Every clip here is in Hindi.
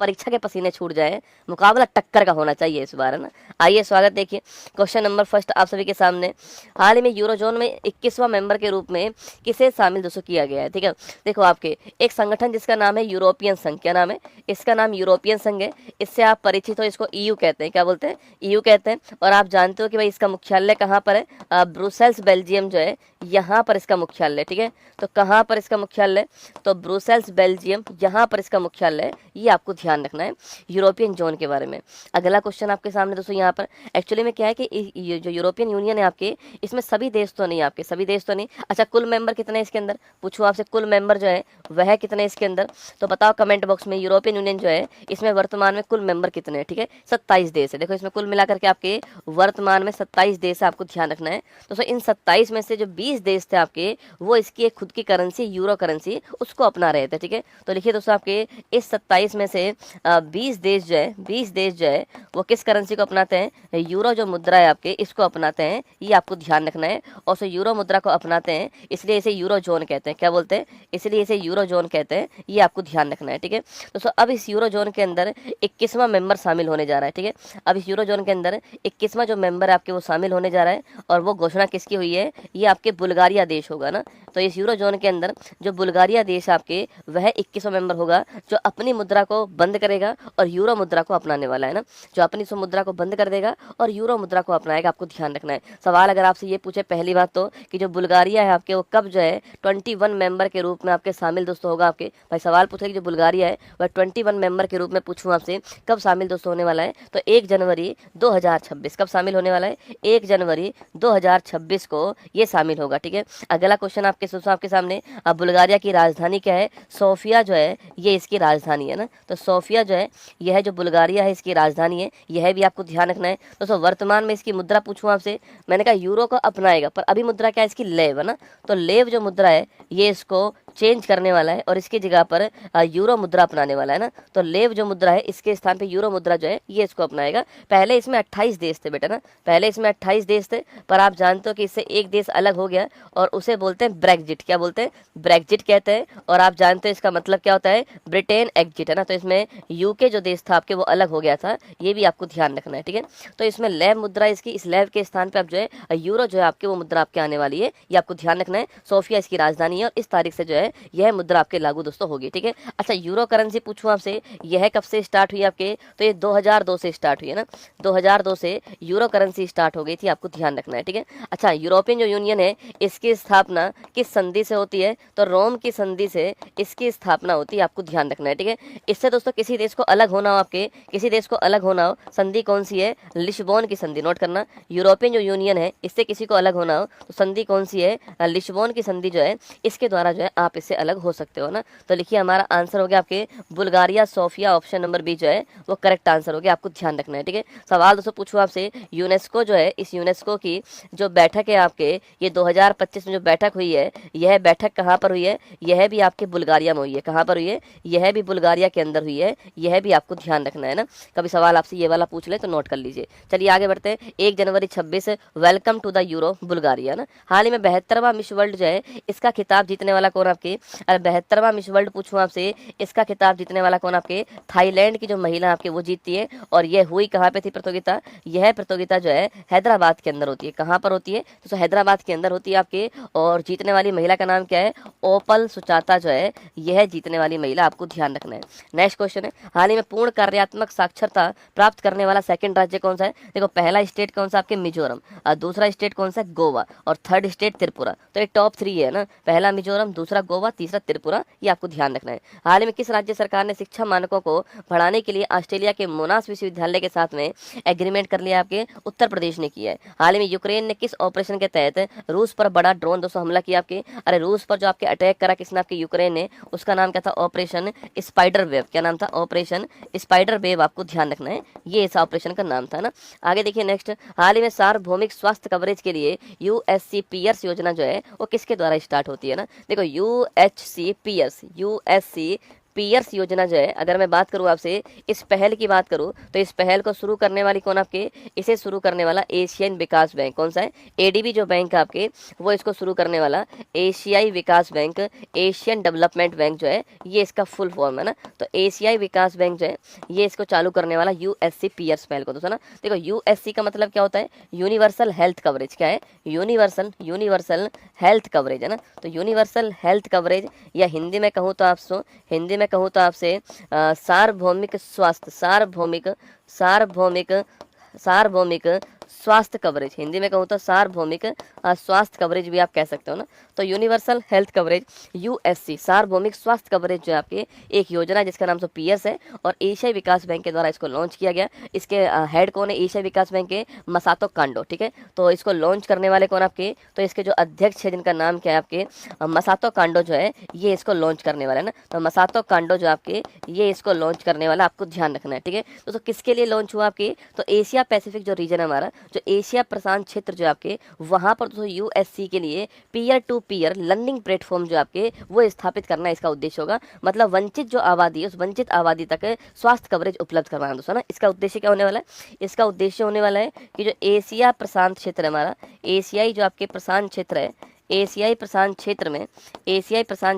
परीक्षा के पसीने छूट जाए, मुकाबला टक्कर का होना चाहिए इस बार, है ना। आइए स्वागत देखिए क्वेश्चन नंबर फर्स्ट आप सभी के सामने। हाल ही में यूरोजोन में 21वां मेंबर के रूप में किसे शामिल दोस्तों किया गया है, ठीक है। देखो आपके एक संगठन जिसका नाम है यूरोपियन संघ, क्या नाम है इसका, नाम यूरोपियन संघ है। इससे आप परिचित हो, इसको ईयू कहते हैं, क्या बोलते हैं, ईयू कहते हैं। और आप जानते हो कि भाई इसका मुख्यालय कहाँ पर है, ब्रुसेल्स बेल्जियम जो है यहाँ पर इसका मुख्यालय, ठीक है। तो कहाँ पर इसका मुख्यालय, तो ब्रुसेल्स बेल्जियम यहाँ पर इसका मुख्यालय है, ये आपको ध्यान रखना है यूरोपियन जोन के बारे में। अगला क्वेश्चन आपके सामने दोस्तों यहाँ पर एक्चुअली में क्या है कि ये जो यूरोपियन यूनियन है आपके, इसमें सभी देश तो नहीं, आपके सभी देश तो नहीं। अच्छा कुल मेंबर कितने हैं इसके अंदर, पूछूं आपसे कुल मेंबर जो है वह कितने इसके अंदर, तो बताओ कमेंट बॉक्स में। यूरोपियन यूनियन जो है इसमें वर्तमान में कुल मेंबर कितने हैं, ठीक है, 27 देश है। देखो इसमें कुल मिलाकर के आपके वर्तमान में 27 देश है, आपको ध्यान रखना है दोस्तों। इन 27 में से जो 20 देश थे आपके, वो इसकी एक खुद की करेंसी यूरो करेंसी उसको अपना रहे थे, ठीक है। तो लिखिए दोस्तों आपके इस 27 में से 20 देश जो है, 20 देश जो है वो किस करेंसी को अपनाते हैं, यूरो जो मुद्रा है आपके इसको अपनाते हैं, ये आपको ध्यान रखना है। और उसे यूरो मुद्रा को अपनाते हैं इसलिए इसे यूरो जोन कहते हैं, क्या बोलते हैं, इसलिए इसे यूरो जोन कहते हैं, ये आपको ध्यान रखना है, ठीक है दोस्तों। अब इस यूरो जोन के अंदर 21वां मेंबर शामिल होने जा रहा है, ठीक है। अब इस यूरो जोन के अंदर 21वां जो मेंबर है आपके वो शामिल होने जा रहा है, और वो घोषणा किसकी हुई है, ये आपके बुल्गारिया देश होगा ना। तो इस यूरो जोन के अंदर जो बुल्गारिया देश आपके वह 21वां मेंबर होगा, जो अपनी मुद्रा को बंद करेगा और यूरो मुद्रा को अपनाने वाला है ना, जो अपनी मुद्रा को बंद कर देगा और यूरो मुद्रा को अपनाएगा, आपको ध्यान रखना है। सवाल अगर आपसे ये पूछे पहली बात तो कि जो बुल्गारिया है आपके वो कब जो है 21 मेंबर के रूप में आपके शामिल दोस्तों होगा, आपके भाई सवाल पूछे कि जो बुल्गारिया है वह 21 मेंबर के रूप में पूछूं आपसे कब शामिल दोस्तों होने वाला है, तो 1 जनवरी 2026 कब शामिल होने वाला है, 1 जनवरी 2026 को ये शामिल होगा, ठीक है। अगला क्वेश्चन आपके सामने, अब बुल्गारिया की राजधानी क्या है, सोफिया जो है ये इसकी राजधानी है ना। तो सोफिया जो है यह जो बुल्गारिया है इसकी राजधानी है, यह भी आपको ध्यान रखना है दोस्तों। वर्तमान में इसकी मुद्रा पूछूं आपसे, मैंने कहा यूरो को अपनाएगा, पर अभी मुद्रा क्या है इसकी, लेव है ना। तो लेव जो मुद्रा है ये इसको चेंज करने वाला है और इसकी जगह पर यूरो मुद्रा अपनाने वाला है ना। तो लेव जो मुद्रा है इसके स्थान पे यूरो मुद्रा जो है ये इसको अपनाएगा। पहले इसमें 28 देश थे बेटा ना, पहले इसमें 28 देश थे, पर आप जानते हो कि इससे एक देश अलग हो गया और उसे बोलते हैं ब्रेक्जिट, क्या बोलते हैं, ब्रेक्जिट कहते हैं। और आप जानते हो इसका मतलब क्या होता है, ब्रिटेन एग्जिट, है ना। तो इसमें यूके जो देश था आपके वो अलग हो गया था, ये भी आपको ध्यान रखना है, ठीक है। तो इसमें लेव मुद्रा इसकी, इस लेव के स्थान पे अब जो है यूरो जो है आपके वो मुद्रा आपके आने वाली है, ये आपको ध्यान रखना है। सोफिया इसकी राजधानी है और इस तारीख से जो है यह मुद्रा आपके लागू दोस्तों होगी, ठीक है। अच्छा यूरो करेंसी पूछूं आपसे, यह कब से स्टार्ट हुई आपके, तो ये 2002 से स्टार्ट हुई है ना, 2002 से यूरो करेंसी स्टार्ट हो गई थी, आपको ध्यान रखना है, ठीक है। अच्छा यूरोपियन जो यूनियन है इसकी स्थापना किस संधि से होती है, तो रोम की संधि से इसकी स्थापना होती है, आपको ध्यान रखना है, ठीक है। इससे दोस्तों किसी देश को अलग होना हो, आपके किसी देश को अलग होना हो, संधि कौन सी है, लिस्बोन की संधि, नोट करना। यूरोपियन जो यूनियन है इससे किसी को अलग होना हो तो संधि कौन सी है, लिस्बोन की संधि जो है, इसके द्वारा जो है आप इससे अलग हो सकते हो ना। तो लिखिए हमारा आंसर हो गया आपके Bulgaria Sofia, option number B जो है वो करेक्ट आंसर हो गया, आपको ध्यान रखना है, ठीक है। सवाल दोस्तों पूछूं आपसे, यूनेस्को जो है, इस यूनेस्को की जो बैठक है आपके, ये 2025 में जो बैठक हुई है, यह बैठक कहाँ पर हुई है, यह भी आपके बुल्गारिया में हुई है, कहाँ पर हुई है, यह भी बुल्गारिया के अंदर हुई है, यह भी आपको ध्यान रखना है ना। कभी सवाल आपसे ये वाला पूछ ले तो नोट कर लीजिए। चलिए आगे बढ़ते हैं। 1 जनवरी 26 welcome to the euro Bulgaria ना। हाल ही में 72वां मिस वर्ल्ड जो है इसका खिताब जीतने वाला कौन आपके, अरे 72वां मिस वर्ल्ड पूछूं आपसे, इसका खिताब जीतने वाला कौन आपके, थाईलैंड की जो महिला आपके वो जीतती है। और यह हुई कहाँ पे थी प्रतियोगिता, यह प्रतियोगिता जो है हैदराबाद के अंदर होती है, कहाँ पर होती है, तो हैदराबाद के अंदर होती है आपके। और जीतने वाली महिला का नाम क्या है, ओपल सुचाता जो है यह जीतने वाली महिला, आपको ध्यान रखना है। नेक्स्ट क्वेश्चन है, हाल ही में पूर्ण कार्यात्मक साक्षरता प्राप्त करने वाला सेकंड राज्य कौन सा है। देखो पहला स्टेट कौन सा आपके, मिजोरम, और दूसरा स्टेट कौन सा, गोवा, और थर्ड स्टेट त्रिपुरा। तो ये टॉप 3 है ना, पहला मिजोरम, दूसरा गोवा, तीसरा त्रिपुरा, ये आपको ध्यान रखना है। हाल ही में किस राज्य सरकार ने शिक्षा मानकों को बढ़ाने के लिए ऑस्ट्रेलिया के मोनास विश्वविद्यालय के साथ में एग्रीमेंट कर लिया, आपके उत्तर प्रदेश ने किया है। हाल ही में यूक्रेन ने किस ऑपरेशन के तहत रूस पर बड़ा ड्रोन दोस्तों हमला किया आपके, अरे रूस पर जो आपके अटैक करा किसने, आपके यूक्रेन ने, उसका नाम क्या था, ऑपरेशन स्पाइडर वेव, क्या नाम था, ऑपरेशन स्पाइडर वेव, आपको ध्यान रखना है, ये इस ऑपरेशन का नाम था ना। आगे देखिए नेक्स्ट, हाल ही में सार्वभौमिक स्वास्थ्य कवरेज के लिए यूएससी पियर्स योजना जो है वो किसके द्वारा स्टार्ट होती है ना। देखो यूएचसी पियर्स, यूएससी पियर्स योजना जो है, अगर मैं बात करूँ आपसे, इस पहल की बात करूँ तो इस पहल को शुरू करने वाली कौन आपके, इसे शुरू करने वाला एशियन विकास बैंक, कौन सा है, एडीबी जो बैंक है आपके, वो इसको शुरू करने वाला एशियाई विकास बैंक, एशियन डेवलपमेंट बैंक जो है, ये इसका फुल फॉर्म है ना। तो एशियाई विकास बैंक जो है, ये इसको चालू करने वाला यूएससी पियर्स पहल को, दोस्तों ना देखो यूएससी का मतलब क्या होता है, यूनिवर्सल हेल्थ कवरेज, क्या है, यूनिवर्सल हेल्थ कवरेज है ना। तो यूनिवर्सल हेल्थ कवरेज, या हिंदी में कहूँ तो आपसे सार्वभौमिक स्वास्थ्य, सार्वभौमिक स्वास्थ्य कवरेज, हिंदी में कहूँ तो सार्वभौमिक स्वास्थ्य कवरेज भी आप कह सकते हो ना। तो यूनिवर्सल हेल्थ कवरेज, यूएससी, सार्वभौमिक स्वास्थ्य कवरेज जो है आपके एक योजना है जिसका नाम तो पीएस है, और एशियाई विकास बैंक के द्वारा इसको लॉन्च किया गया। इसके हेड कौन है, एशियाई विकास बैंक के मसातो कांडो, ठीक है। तो इसको लॉन्च करने वाले कौन आपके, तो इसके जो अध्यक्ष है जिनका नाम क्या है आपके, मसातो कांडो जो है, ये इसको लॉन्च करने वाला है ना। तो मसातो कांडो जो आपके, ये इसको लॉन्च करने वाला, आपको ध्यान रखना है, ठीक है। तो किसके लिए लॉन्च हुआ आपके, तो एशिया पैसिफिक जो रीजन है हमारा, जो एशिया प्रशांत क्षेत्र जो आपके, वहां पर दोस्तों यूएससी के लिए peer to peer learning platform जो आपके, वो स्थापित करना इसका उद्देश्य होगा। मतलब वंचित जो आबादी है, उस वंचित आबादी तक स्वास्थ्य कवरेज उपलब्ध करवाना दोस्तों ना। इसका उद्देश्य क्या होने वाला है, इसका उद्देश्य होने वाला है कि जो एशिया प्रशांत क्षेत्र है हमारा, एशियाई जो आपके प्रशांत क्षेत्र है, एशियाई प्रशांत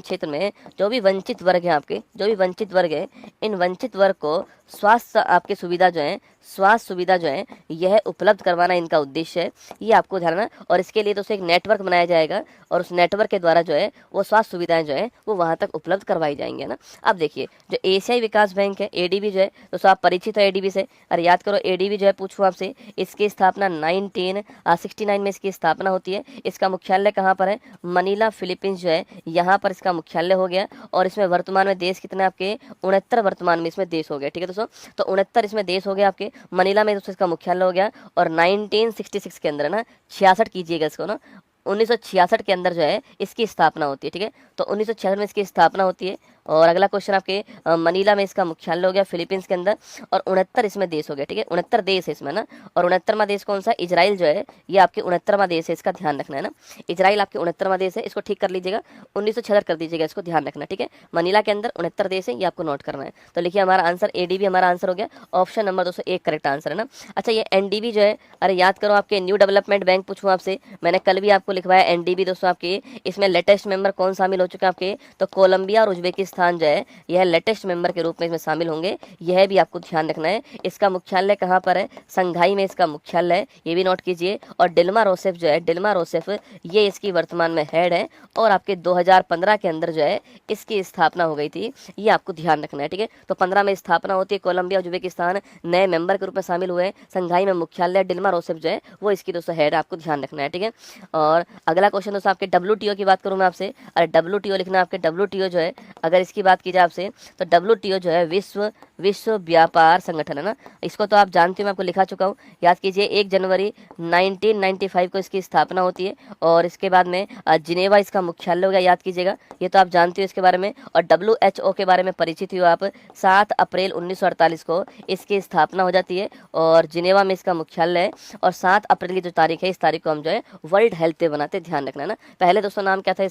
क्षेत्र में जो भी वंचित वर्ग है आपके, जो भी वंचित वर्ग है, इन वंचित वर्ग को स्वास्थ्य आपकी सुविधा जो है, स्वास्थ्य सुविधा जो है, यह उपलब्ध करवाना इनका उद्देश्य है, ये आपको ध्यान रखना। और इसके लिए दोस्तों एक नेटवर्क बनाया जाएगा, और उस नेटवर्क के द्वारा जो है वो स्वास्थ्य सुविधाएं जो है वो वहां तक उपलब्ध करवाई जाएंगे ना। अब देखिए जो एशियाई विकास बैंक है, एडीबी जो है, दोस्तों आप परिचित हो एडीबी से, अरे याद करो एडीबी जो है, पूछूं आपसे, इसकी स्थापना 1969 में इसकी स्थापना होती है। इसका मुख्यालय कहाँ पर है, मनीला फिलीपींस जो है, यहाँ पर इसका मुख्यालय हो गया। और इसमें वर्तमान में देश कितने आपके, 69 वर्तमान में इसमें देश हो गया, ठीक है दोस्तों। तो 69 इसमें देश हो गया आपके, मनीला में दोस्तों इसका मुख्यालय हो गया। और 1966 के अंदर है ना, 66 कीजिएगा इसको ना, 1966 के अंदर जो है इसकी स्थापना होती है, ठीक है। तो 1966 में इसकी स्थापना होती है। और अगला क्वेश्चन आपके, मनीला में इसका मुख्यालय हो गया फिलीपींस के अंदर, और 69 इसमें देश हो गया, ठीक है। 69 देश है इसमें ना। और 69वां देश कौन सा, इजराइल जो है, ये आपके 69वां देश है, इसका ध्यान रखना है ना। इजराइल आपके 69वां देश है, इसको ठीक कर लीजिएगा, 1966 कर दीजिएगा, इसको ध्यान रखना, ठीक है। मनीला के अंदर 69 देश है, ये आपको नोट करना है। तो लिखिए हमारा आंसर एडीबी हमारा आंसर हो गया, ऑप्शन नंबर 201 करेक्ट आंसर है ना। अच्छा ये एनडीबी जो है, अरे याद करो आपके न्यू डेवलपमेंट बैंक, पूछूं आपसे, मैंने कल भी आपको लिखवाया एनडीबी दोस्तों आपके, इसमें लेटेस्ट मेंबर कौन शामिल हो चुके हैं आपके, तो कोलंबिया और उज्बेकिस्तान जो है, यह लेटेस्ट मेंबर के रूप में इसमें शामिल होंगे, यह भी आपको ध्यान रखना है। इसका मुख्यालय कहाँ पर है, संघाई में इसका मुख्यालय है, ये भी नोट कीजिए। और डिल्मा रोसेफ जो है, डिल्मा रोसेफ, ये इसकी वर्तमान में हेड है, और आपके 2015 के अंदर जो है इसकी स्थापना हो गई थी, ये आपको ध्यान रखना है, ठीक है। तो 15 में स्थापना होती है, कोलंबिया उज्बेकिस्तान नए मेंबर के रूप में शामिल हुए, संघाई में मुख्यालय, डिल्मा रोसेफ जो है वो इसकी दोस्तों हेड है, आपको ध्यान रखना है, ठीक है। और अगला क्वेश्चन दोस्तों आपके डब्ल्यूटीओ की बात करूँ मैं आपसे, अरे डब्ल्यूटीओ लिखना आपके, डब्ल्यूटीओ जो है अगर इसकी बात की जाए आपसे, तो डब्ल्यूटीओ जो है विश्व व्यापार संगठन है ना। इसको तो आप जानते हो, मैं आपको लिखा चुका हूँ, याद कीजिए 1 जनवरी 1995 को इसकी स्थापना होती है। और इसके बाद में जिनेवा इसका मुख्यालय हो गया, याद कीजिएगा, ये तो आप जानते हो इसके बारे में। और WHO के बारे में परिचित हो आप, 7 अप्रैल 1948 को इसकी स्थापना हो जाती है, और जिनेवा में इसका मुख्यालय है। और 7 अप्रैल की जो तारीख है, इस तारीख को हम जो है वर्ल्ड हेल्थ डे बनाते, ध्यान रखना है ना। पहले दोस्तों नाम क्या था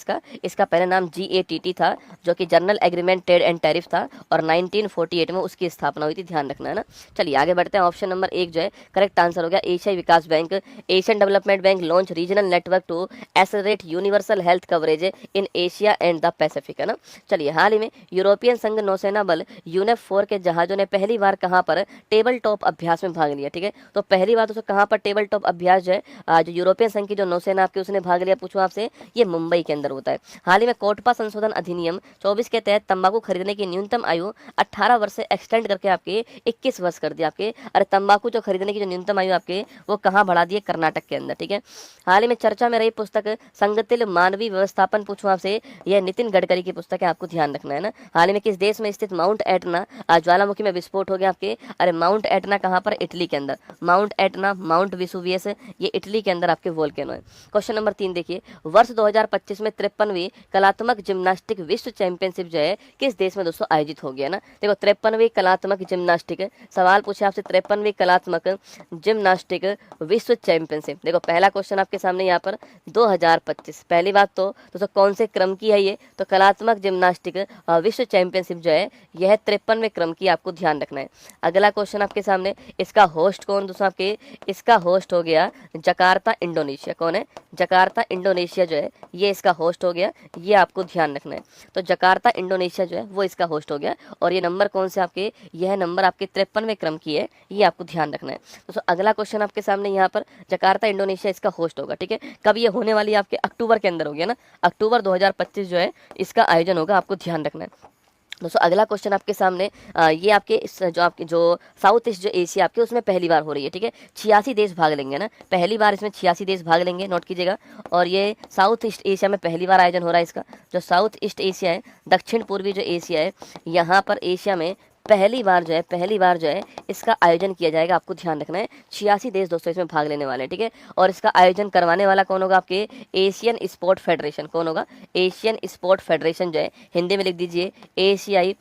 इसका पहले नाम GATT था, जो कि general agreement trade and tariff था, और 1948 में उसकी स्थापना हुई थी, ध्यान रखना है ना। चलिए आगे बढ़ते हैं, ऑप्शन नंबर 1 जो है करेक्ट आंसर हो गया, एशियाई विकास bank, Asian Development Bank launch regional network to accelerate universal health coverage in Asia and the Pacific है ना। चलिए हाल ही में यूरोपियन संघ नौसेना बल UNEP-4 के जहाजों ने पहली बार कहां पर टेबल टॉप अभ्यास में भाग लिया, ठीक है। तो पहली बार दोस्तों कहां पर टेबल टॉप अभ्यास जो है जो यूरोपियन संघ की जो नौसेना आपकी उसने भाग लिया, पूछूं आपसे, ये मुंबई के अंदर होता है। हाल ही में कोटपा संशोधन अधिनियम 24 के तहत तंबाकू खरीदने की न्यूनतम आयु 18 वर्ष से एक्सटेंड करके आपके 21 वर्ष कर दिया आपके। अरे तंबाकू जो खरीदने की जो न्यूनतम आयु आपके वो कहाँ बढ़ा दिए, कर्नाटक के अंदर, ठीक है। हाल ही में चर्चा में रही पुस्तक संगतिल मानवीय व्यवस्थापन, पूछूं आपसे, यह नितिन गडकरी की पुस्तक है, आपको ध्यान रखना है ना। हाल ही में किस देश में स्थित माउंट एटना ज्वालामुखी में विस्फोट हो गया आपके, अरे माउंट एटना कहाँ पर, इटली के अंदर, माउंट एटना, माउंट विसुवियस, ये इटली के अंदर आपके वोल्केनो है। क्वेश्चन नंबर 3 देखिए, वर्ष 2025 में 53वीं कलात्मक जिम्नास्टिक विश्व चैंपियनशिप जो है किस देश में दोस्तों आयोजित हो गया ना। देखो 53वीं कलात्मक जिम्नास्टिक, सवाल पूछा आपसे 53वीं कलात्मक जिम्नास्टिक विश्व चैंपियनशिप। देखो पहला क्वेश्चन आपके सामने यहाँ पर 2025। पहली बात तो दोस्तों कौन से क्रम की है ये, तो कलात्मक जिम्नास्टिक विश्व चैंपियनशिप जो है यह 53वें क्रम की, आपको ध्यान रखना है। अगला क्वेश्चन आपके सामने, इसका होस्ट कौन दोस्तों आपके, इसका होस्ट हो गया जकार्ता इंडोनेशिया। कौन है, जकार्ता इंडोनेशिया जो है ये इसका होस्ट हो गया, ये आपको ध्यान रखना है। तो जकार्ता इंडोनेशिया जो है वो इसका होस्ट हो गया, और ये नंबर कौन से आपके, यह नंबर आपके 53वें क्रम की है, ये आपको ध्यान रखना है। दोस्तों अगला क्वेश्चन आपके सामने यहाँ पर जकार्ता इंडोनेशिया इसका होस्ट होगा, ठीक है। कब ये होने वाली है, आपके अक्टूबर के अंदर हो गया ना, अक्टूबर 2025 जो है इसका आयोजन होगा, आपको ध्यान रखना है। दोस्तों अगला क्वेश्चन आपके सामने ये आपके जो आपके जो साउथ ईस्ट जो एशिया आपके उसमें पहली बार हो रही है, ठीक है। 86 देश भाग लेंगे ना, पहली बार इसमें 86 देश भाग लेंगे, नोट कीजिएगा। और ये साउथ ईस्ट एशिया में पहली बार आयोजन हो रहा है इसका। जो साउथ ईस्ट एशिया है, दक्षिण पूर्वी जो एशिया है, यहाँ पर एशिया में पहली बार जो है इसका आयोजन किया जाएगा, आपको ध्यान रखना है। 86 देश दोस्तों इसमें भाग लेने वाले हैं, ठीक है। और इसका आयोजन करवाने वाला कौन होगा, आपके एशियन स्पोर्ट फेडरेशन। कौन होगा, एशियन स्पोर्ट फेडरेशन जो है, हिंदी में लिख दीजिए एशियाई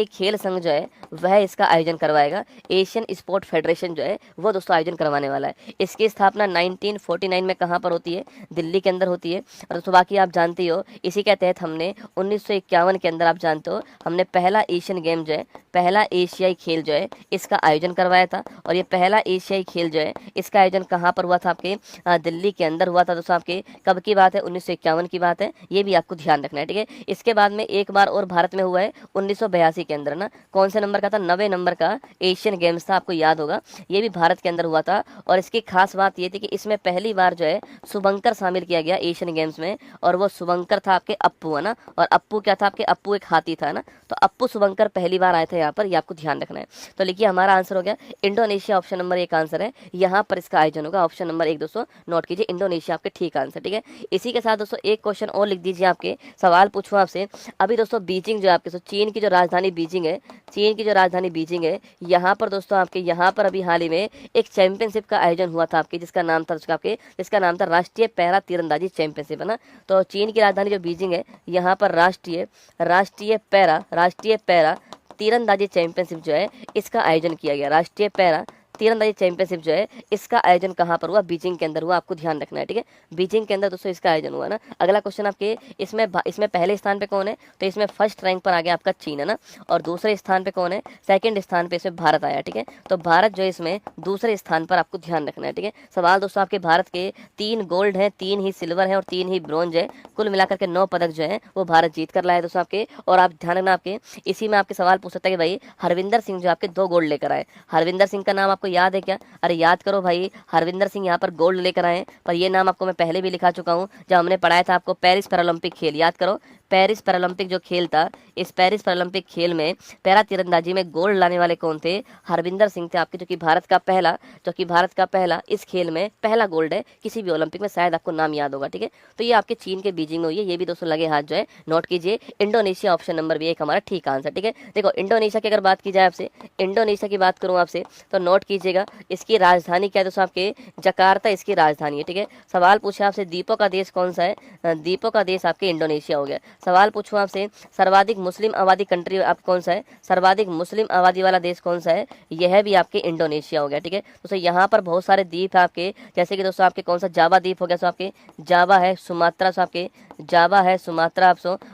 खेल संघ जो है वह इसका आयोजन करवाएगा। एशियन स्पोर्ट फेडरेशन जो है वो दोस्तों आयोजन करवाने वाला है। इसकी स्थापना 1949 में कहाँ पर होती है, दिल्ली के अंदर होती है। और दोस्तों बाकी आप जानते हो, इसी के तहत हमने 1951 के अंदर, आप जानते हो, हमने पहला एशियन गेम जो है, पहला एशियाई खेल जो है इसका आयोजन करवाया था। और ये पहला एशियाई खेल जो है इसका आयोजन कहाँ पर हुआ था, आपके दिल्ली के अंदर हुआ था दोस्तों। आपके कब की बात है, 1951 की बात है, ये भी आपको ध्यान रखना है, ठीक है। इसके बाद में एक बार और भारत में हुआ है 1982 के अंदर ना, कौन से नंबर का था, 90 नंबर का एशियन गेम्स था, आपको याद होगा, ये भी भारत के अंदर हुआ था। और इसकी खास बात ये थी कि इसमें पहली बार जो है शुभंकर शामिल किया गया एशियन गेम्स में, और वो शुभंकर था आपके अप्पू, है ना। और अप्पू क्या था, आपके अप्पू एक हाथी था ना, तो अप्पू शुभंकर पहली बार आए थे यहाँ पर, ये आपको ध्यान रखना है। तो लिखिए हमारा आंसर हो गया इंडोनेशिया, ऑप्शन नंबर 1 आंसर है, यहाँ पर इसका आयोजन होगा, ऑप्शन नंबर 1 दोस्तों नोट कीजिए, इंडोनेशिया आपके ठीक आंसर, ठीक है। इसी के साथ दोस्तों एक क्वेश्चन और लिख दीजिए, आपके सवाल पूछूं आपसे। अभी दोस्तों बीजिंग जो आपके, चीन की जो राजधानी बीजिंग है, चीन की जो राजधानी बीजिंग है, यहाँ पर दोस्तों आपके, यहाँ पर अभी हाल ही में एक चैंपियनशिप का आयोजन हुआ था आपके, जिसका नाम था जिसका नाम था राष्ट्रीय पैरा तीरंदाजी चैंपियनशिप, है ना। तो चीन की राजधानी जो बीजिंग है, यहाँ पर राष्ट्रीय पैरा तीरंदाजी चैंपियनशिप जो है इसका आयोजन किया गया। राष्ट्रीय पैरा तीरंदाजी चैंपियनशिप जो है इसका आयोजन कहाँ पर हुआ, बीजिंग के अंदर हुआ, आपको ध्यान रखना है, ठीक है। बीजिंग के अंदर दोस्तों इसका आयोजन हुआ ना। अगला क्वेश्चन आपके, इसमें पहले स्थान पे कौन है, तो इसमें फर्स्ट रैंक पर आ गया आपका चीन, है ना। और दूसरे स्थान पे कौन है, सेकंड स्थान पे इसमें भारत आया, ठीक है। तो भारत जो है इसमें दूसरे स्थान पर, आपको ध्यान रखना है, ठीक है। सवाल दोस्तों आपके, भारत के 3 गोल्ड है, 3 ही सिल्वर है और 3 ही ब्रॉन्ज है, कुल मिलाकर के 9 पदक जो है वो भारत जीत कर लाया है दोस्तों आपके। और आप ध्यान रखना, आपके इसी में आपके सवाल पूछ सकता है कि भाई हरविंदर सिंह जो आपके 2 गोल्ड लेकर आए, हरविंदर सिंह का नाम आपको याद है क्या, अरे याद करो भाई, हरविंदर सिंह यहाँ पर गोल्ड लेकर आए, पर ये नाम आपको मैं पहले भी लिखा चुका हूँ जब हमने पढ़ाया था आपको पेरिस पैरालंपिक खेल, याद करो। पेरिस पैरालंपिक जो खेल था, इस पेरिस पैरालंपिक खेल में पैरा तीरंदाजी में गोल्ड लाने वाले कौन थे, हरविंदर सिंह थे आपके, जो कि भारत का पहला इस खेल में पहला गोल्ड है किसी भी ओलंपिक में, शायद आपको नाम याद होगा, ठीक है। तो ये आपके चीन के बीजिंग में हुई है, ये भी दोस्तों लगे हाथ जो है नोट कीजिए। इंडोनेशिया ऑप्शन नंबर भी 1 हमारा ठीक आंसर, ठीक है। देखो इंडोनेशिया की अगर बात की जाए आपसे, इंडोनेशिया की बात करूँ आपसे, तो नोट कीजिएगा इसकी राजधानी क्या है दोस्तों, आपके जकार्ता इसकी राजधानी है, ठीक है। सवाल पूछा आपसे द्वीपों का देश कौन सा है, द्वीपों का देश आपके इंडोनेशिया हो गया। सवाल पूछूं आपसे सर्वाधिक मुस्लिम आबादी कंट्री आप कौन सा है, सर्वाधिक मुस्लिम आबादी वाला देश कौन सा है, यह भी आपके इंडोनेशिया हो गया, ठीक है। दोस्तों यहाँ पर बहुत सारे द्वीप है आपके, जैसे कि दोस्तों आपके कौन सा जावा द्वीप हो गया, सो आपके जावा है, सुमात्रा, सो आपके जावा है, सुमात्रा,